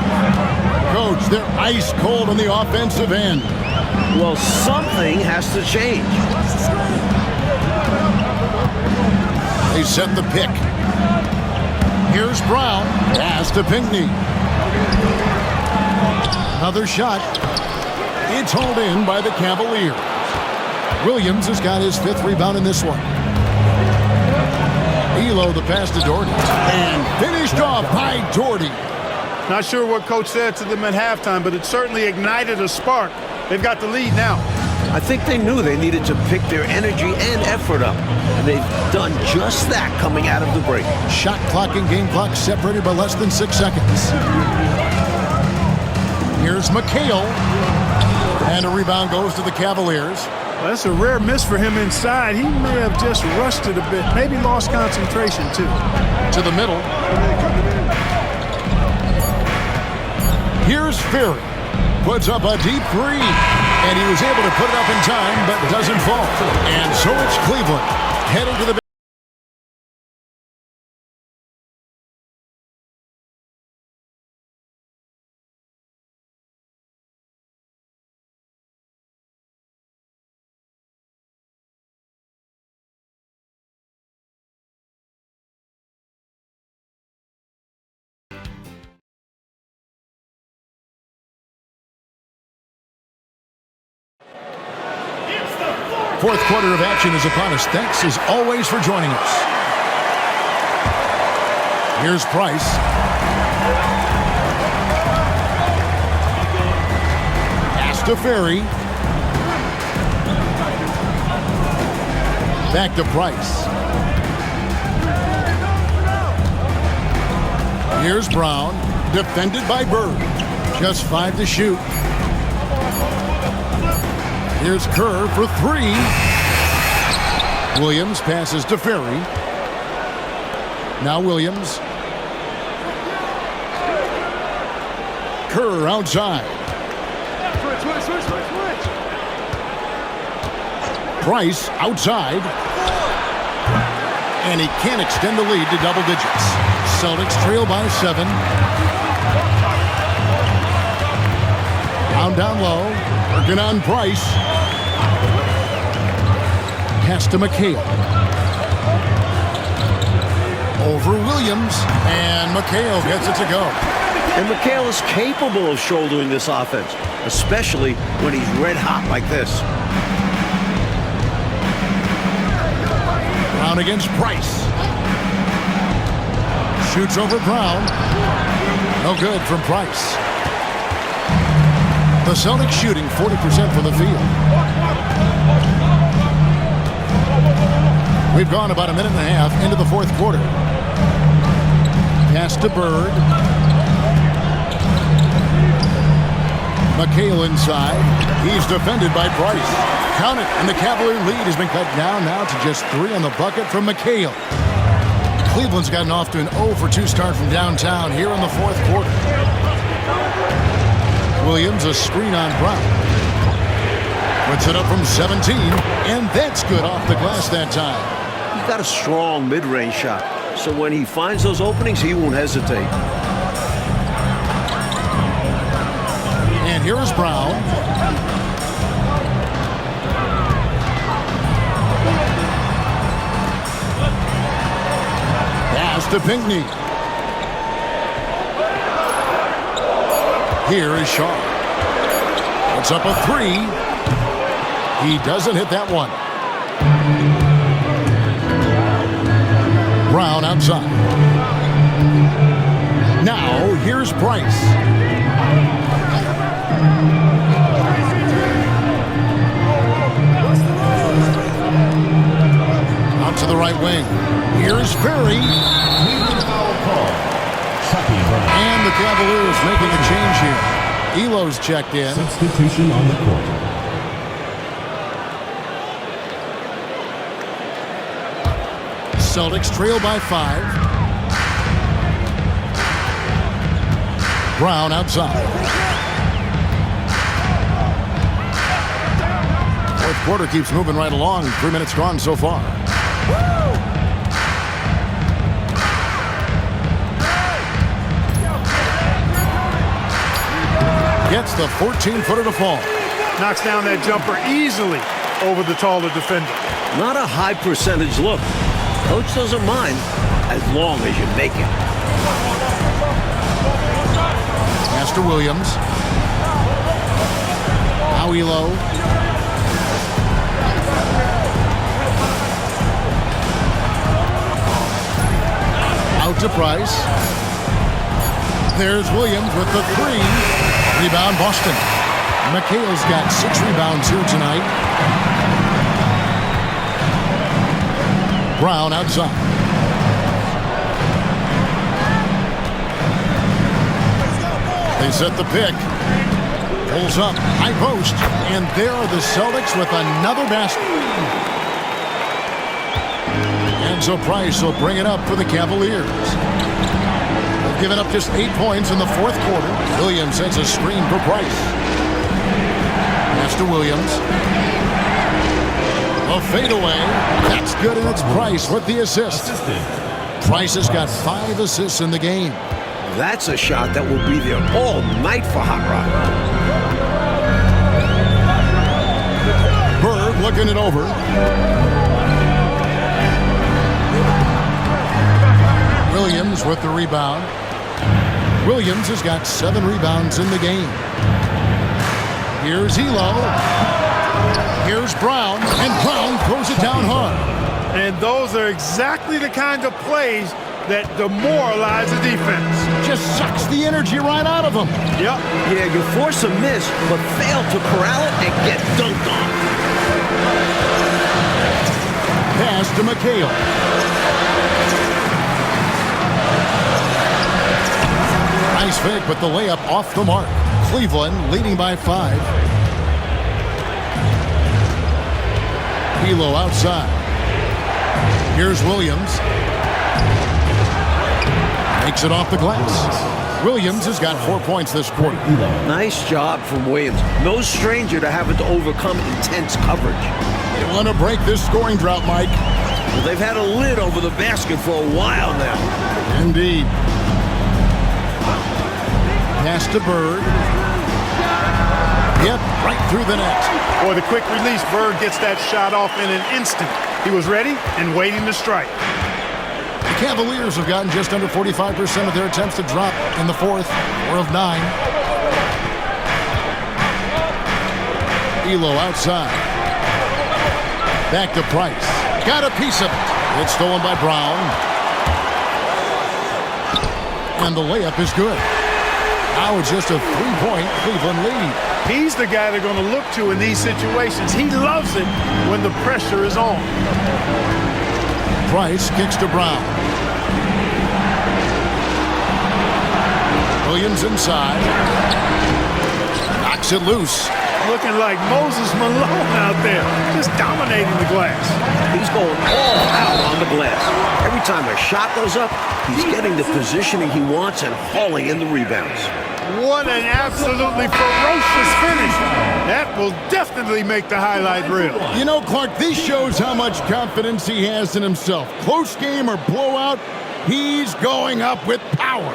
Coach, they're ice cold on the offensive end. Well, something has to change. They set the pick. Here's Brown. Pass to Pinckney. Another shot. It's hauled in by the Cavaliers. Williams has got his 5th rebound in this one. Elo the pass to Daugherty. And finished off by Daugherty. Not sure what coach said to them at halftime, but it certainly ignited a spark. They've got the lead now. I think they knew they needed to pick their energy and effort up. And they've done just that coming out of the break. Shot clock and game clock separated by less than 6 seconds. Here's McHale. And a rebound goes to the Cavaliers. Well, that's a rare miss for him inside. He may have just rushed it a bit. Maybe lost concentration, too. To the middle. Here's Ferry. Puts up a deep 3. And he was able to put it up in time, but doesn't fall. And so it's Cleveland heading to the fourth quarter of action is upon us. Thanks as always for joining us. Here's Price. Pass to Ferry. Back to Price. Here's Brown. Defended by Bird. Just 5 to shoot. Here's Kerr for 3. Williams passes to Ferry. Now Williams. Kerr outside. Price outside. And he can't extend the lead to double digits. Celtics trail by 7. Down low. Working on Price. Pass to McHale. Over Williams. And McHale gets it to go. And McHale is capable of shouldering this offense, especially when he's red hot like this. Brown against Price. Shoots over Brown. No good from Price. The Celtics shooting 40% from the field. We've gone about a minute and a half into the fourth quarter. Pass to Bird. McHale inside. He's defended by Price. Count it, and the Cavalier lead has been cut down now to just 3 on the bucket from McHale. Cleveland's gotten off to an 0-for-2 start from downtown here in the fourth quarter. Williams, a screen on Brown. Puts it up from 17, and that's good off the glass that time. You got a strong mid-range shot. So when he finds those openings, he won't hesitate. And here's Brown. Pass to Pinckney. Here is Shaw. It's up a three. He doesn't hit that one. Brown outside. Now, here's Price. Out to the right wing. Here's Ferry. And the Cavaliers making a change here. Elo's checked in. Substitution on the court. Celtics trail by 5. Brown outside. Fourth quarter keeps moving right along. 3 minutes gone so far. Gets the 14-footer to fall. Knocks down that jumper easily over the taller defender. Not a high percentage look. Coach doesn't mind as long as you make it. Master Williams. Now Elo. Out to Price. There's Williams with the three. Rebound Boston. McHale's got 6 rebounds here tonight. Brown outside. They set the pick. Pulls up. High post. And there are the Celtics with another basket. And so Price will bring it up for the Cavaliers. They've given up just 8 points in the fourth quarter. Williams sends a screen for Price. Pass to Williams. A fadeaway. That's good, and it's Price with the assist. Price has got 5 assists in the game. That's a shot that will be there all night for Hot Rod. Bird looking it over. Williams with the rebound. Williams has got 7 rebounds in the game. Here's Elo. Here's Brown, and Brown throws it down hard. And those are exactly the kind of plays that demoralize the defense. Just sucks the energy right out of them. Yep. Yeah, you force a miss, but fail to corral it and get dunked on. Pass to McHale. Nice fake, but the layup off the mark. Cleveland leading by 5. Elo outside. Here's Williams. Makes it off the glass. Williams has got 4 points this quarter. Nice job from Williams. No stranger to having to overcome intense coverage. They want to break this scoring drought, Mike. Well, they've had a lid over the basket for a while now. Indeed. Pass to Bird. Yep, right through the net. Boy, the quick release, Bird gets that shot off in an instant. He was ready and waiting to strike. The Cavaliers have gotten just under 45% of their attempts to drop in the fourth, 4 of 9. Elo outside. Back to Price. Got a piece of it. It's stolen by Brown. And the layup is good. Now it's just a 3-point Cleveland lead. He's the guy they're going to look to in these situations. He loves it when the pressure is on. Price kicks to Brown. Williams inside. Knocks it loose. Looking like Moses Malone out there, just dominating the glass. He's going all out on the glass. Every time a shot goes up, he's getting the positioning he wants and hauling in the rebounds. What an absolutely ferocious finish. That will definitely make the highlight reel. You know, Clark, this shows how much confidence he has in himself. Close game or blowout, he's going up with power.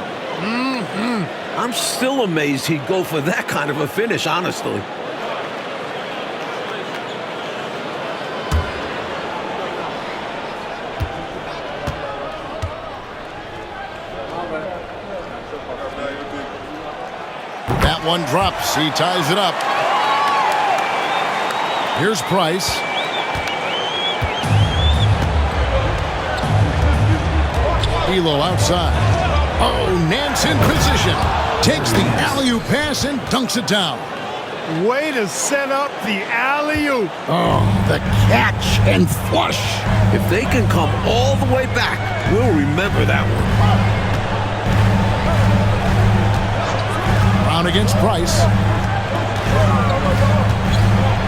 I'm still amazed he'd go for that kind of a finish, honestly. That one drops. He ties it up. Here's Price. Elo outside. Oh, Nance in position. Takes the alley-oop pass and dunks it down. Way to set up the alley-oop. Oh, the catch and flush. If they can come all the way back, we'll remember that one. Brown against Price.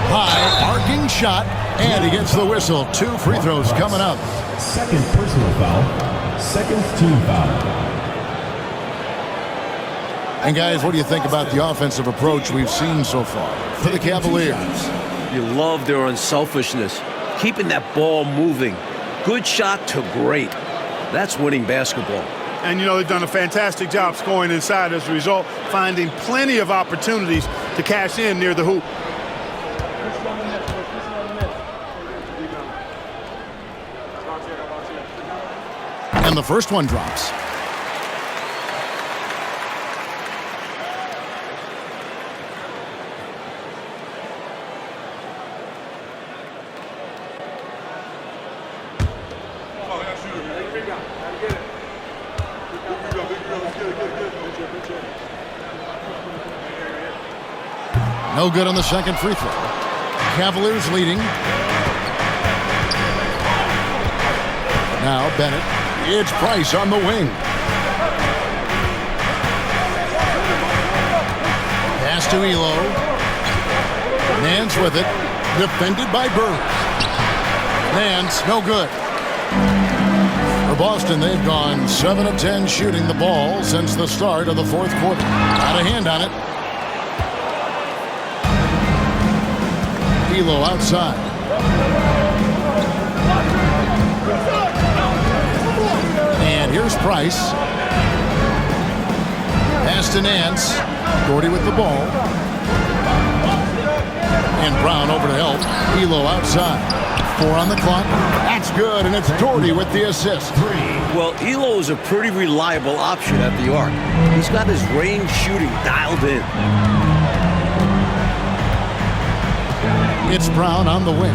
High arcing shot, and he gets the whistle. 2 free throws coming up. Second personal foul. Second team foul. And guys, what do you think about the offensive approach we've seen so far for the Cavaliers? You love their unselfishness, keeping that ball moving. Good shot to great. That's winning basketball. And, you know, they've done a fantastic job scoring inside as a result, finding plenty of opportunities to cash in near the hoop. And the first one drops. No good on the second free throw. Cavaliers leading. Now Bennett. It's Price on the wing. Pass to Elo. Nance with it. Defended by Bird. Nance, no good. For Boston, they've gone 7 of 10 shooting the ball since the start of the fourth quarter. Got a hand on it. Elo outside. And here's Price. Pass to Nance. Gordy with the ball. And Brown over to help. Elo outside. 4 on the clock. That's good, and it's Doherty with the assist. Well, Elo is a pretty reliable option at the arc. He's got his range shooting dialed in. It's Brown on the wing.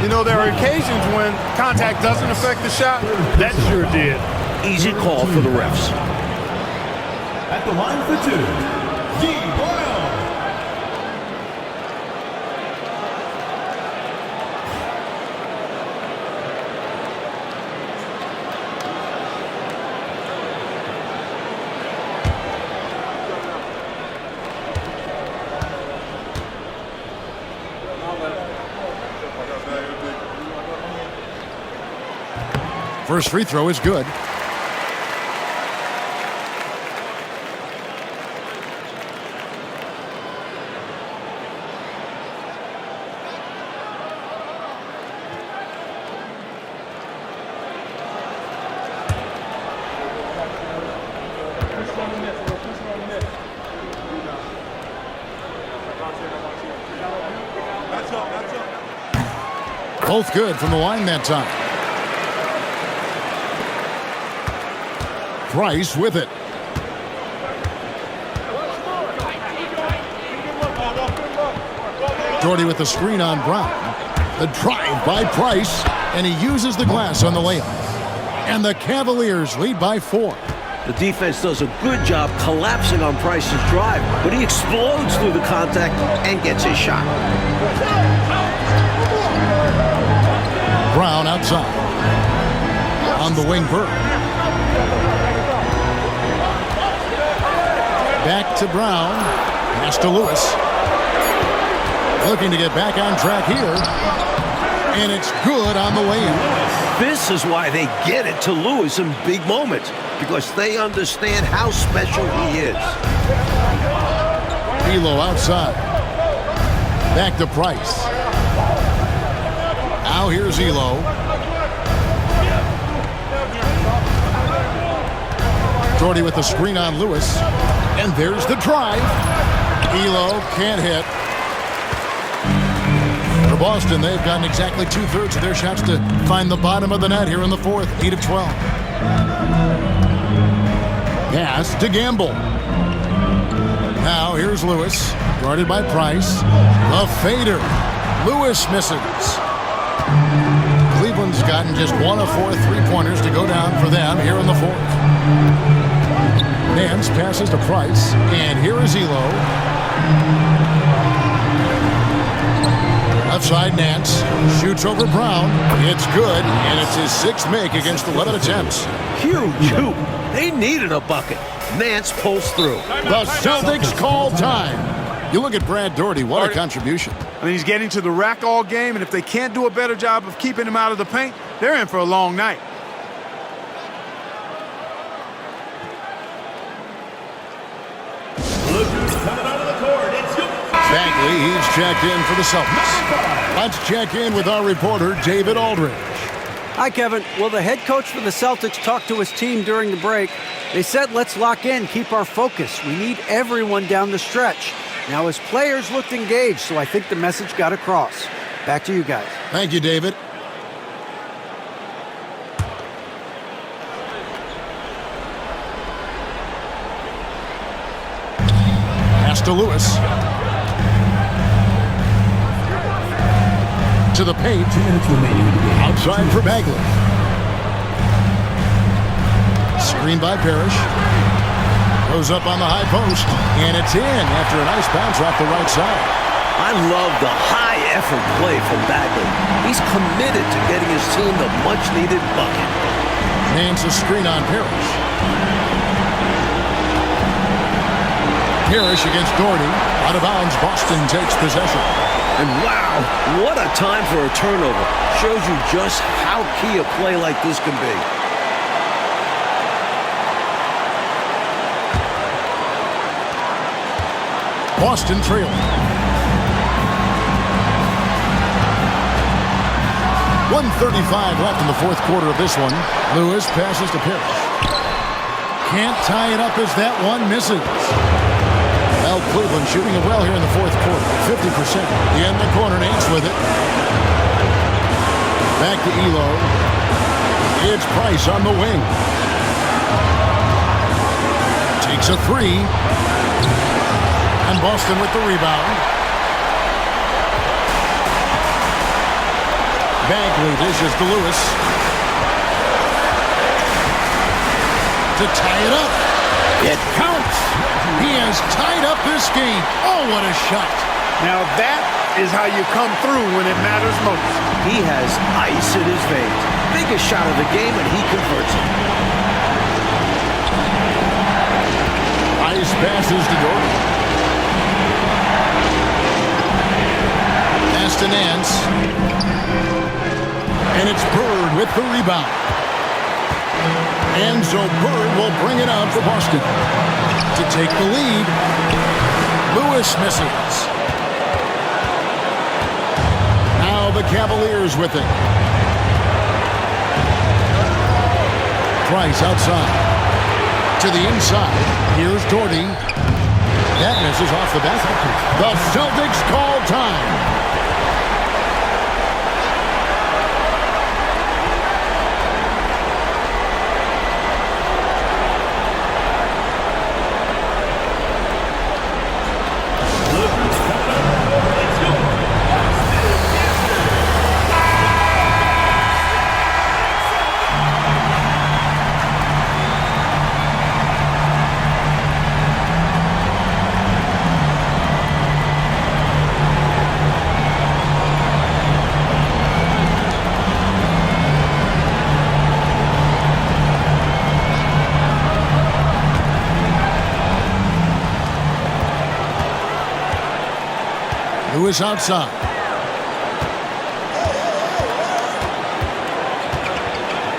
You know, there are occasions when contact doesn't affect the shot. That sure did. Easy call for the refs. At the line for 2, GODBLESS. First free throw is good. Both good from the line that time. Price with it. Doherty with the screen on Brown. The drive by Price, and he uses the glass on the layup. And the Cavaliers lead by 4. The defense does a good job collapsing on Price's drive, but he explodes through the contact and gets his shot. Brown outside. On the wing, Bird. Back to Brown. Pass to Lewis. Looking to get back on track here. And it's good on the way in. This is why they get it to Lewis in big moments, because they understand how special he is. Elo outside. Back to Price. Now here's Elo. Jordy with the screen on Lewis. And there's the drive. Elo can't hit. For Boston, they've gotten exactly 2/3 of their shots to find the bottom of the net here in the fourth. 8 of 12. Pass to Gamble. Now here's Lewis, guarded by Price. The fader. Lewis misses. Cleveland's gotten just 1 of 4 3-pointers to go down for them here in the fourth. Nance passes to Price, and here is Elo. Left side, Nance shoots over Brown. It's good, and it's his 6th make against 11 attempts. Huge hoop. They needed a bucket. Nance pulls through. The Celtics call time. You look at Brad Daugherty, what a contribution. I mean, he's getting to the rack all game, and if they can't do a better job of keeping him out of the paint, they're in for a long night. Bagley, he's checked in for the Celtics. Let's check in with our reporter, David Aldridge. Hi, Kevin. Well, the head coach for the Celtics talked to his team during the break. They said, let's lock in, keep our focus. We need everyone down the stretch. Now, his players looked engaged, so I think the message got across. Back to you guys. Thank you, David. Pass to Lewis. To the paint. 2 minutes remaining in the game. Outside for Bagley. Screen by Parrish. Goes up on the high post. And it's in after a nice bounce off the right side. I love the high-effort play from Bagley. He's committed to getting his team the much-needed bucket. Nance a screen on Parrish. Parrish against Daugherty. Out of bounds, Boston takes possession. And wow, what a time for a turnover. Shows you just how key a play like this can be. Boston trailing. 1:35 left in the fourth quarter of this one. Lewis passes to Parrish. Can't tie it up as that one misses. Well, Cleveland shooting it well here in the fourth quarter. 50%. In the corner, Nance with it. Back to Elo. It's Price on the wing. Takes a 3. And Boston with the rebound. Bagley dishes to Lewis. To tie it up. It counts. He has tied up this game. Oh, what a shot. Now that is how you come through when it matters most. He has ice in his veins. Biggest shot of the game, and he converts it. Ice passes to Daugherty. Pass to Nance. And it's Bird with the rebound. And so Bird will bring it out for Boston. To take the lead. Lewis misses. Now the Cavaliers with it. Price outside. To the inside. Here's Daugherty. That misses off the basket. The Celtics call time. Lewis outside.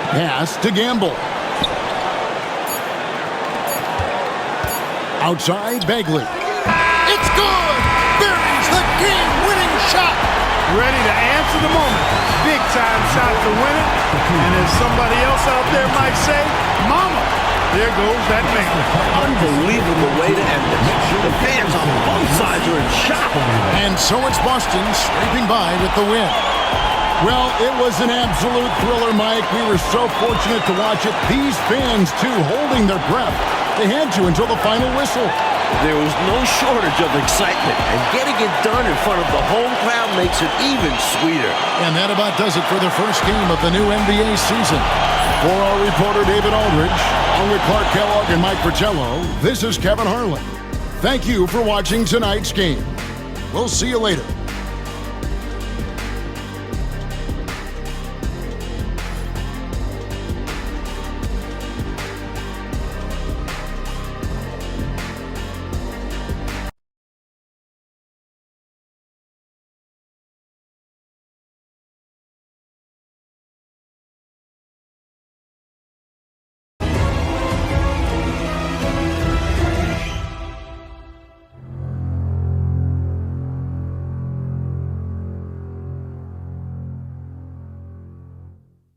Pass to Gamble. Outside, Bagley. It's good! Buries the game-winning shot! Ready to answer the moment. Big-time shot to win it. And as somebody else out there might say, mama, there goes that man. Unbelievable way to end this. The fans on both sides are in shock. And so it's Boston scraping by with the win. Well, it was an absolute thriller, Mike. We were so fortunate to watch it. These fans, too, holding their breath. They had to until the final whistle. There was no shortage of excitement, and getting it done in front of the home crowd makes it even sweeter. And that about does it for the first game of the new NBA season. For our reporter, David Aldridge, along with Clark Kellogg and Mike Fratello, this is Kevin Harlan. Thank you for watching tonight's game. We'll see you later.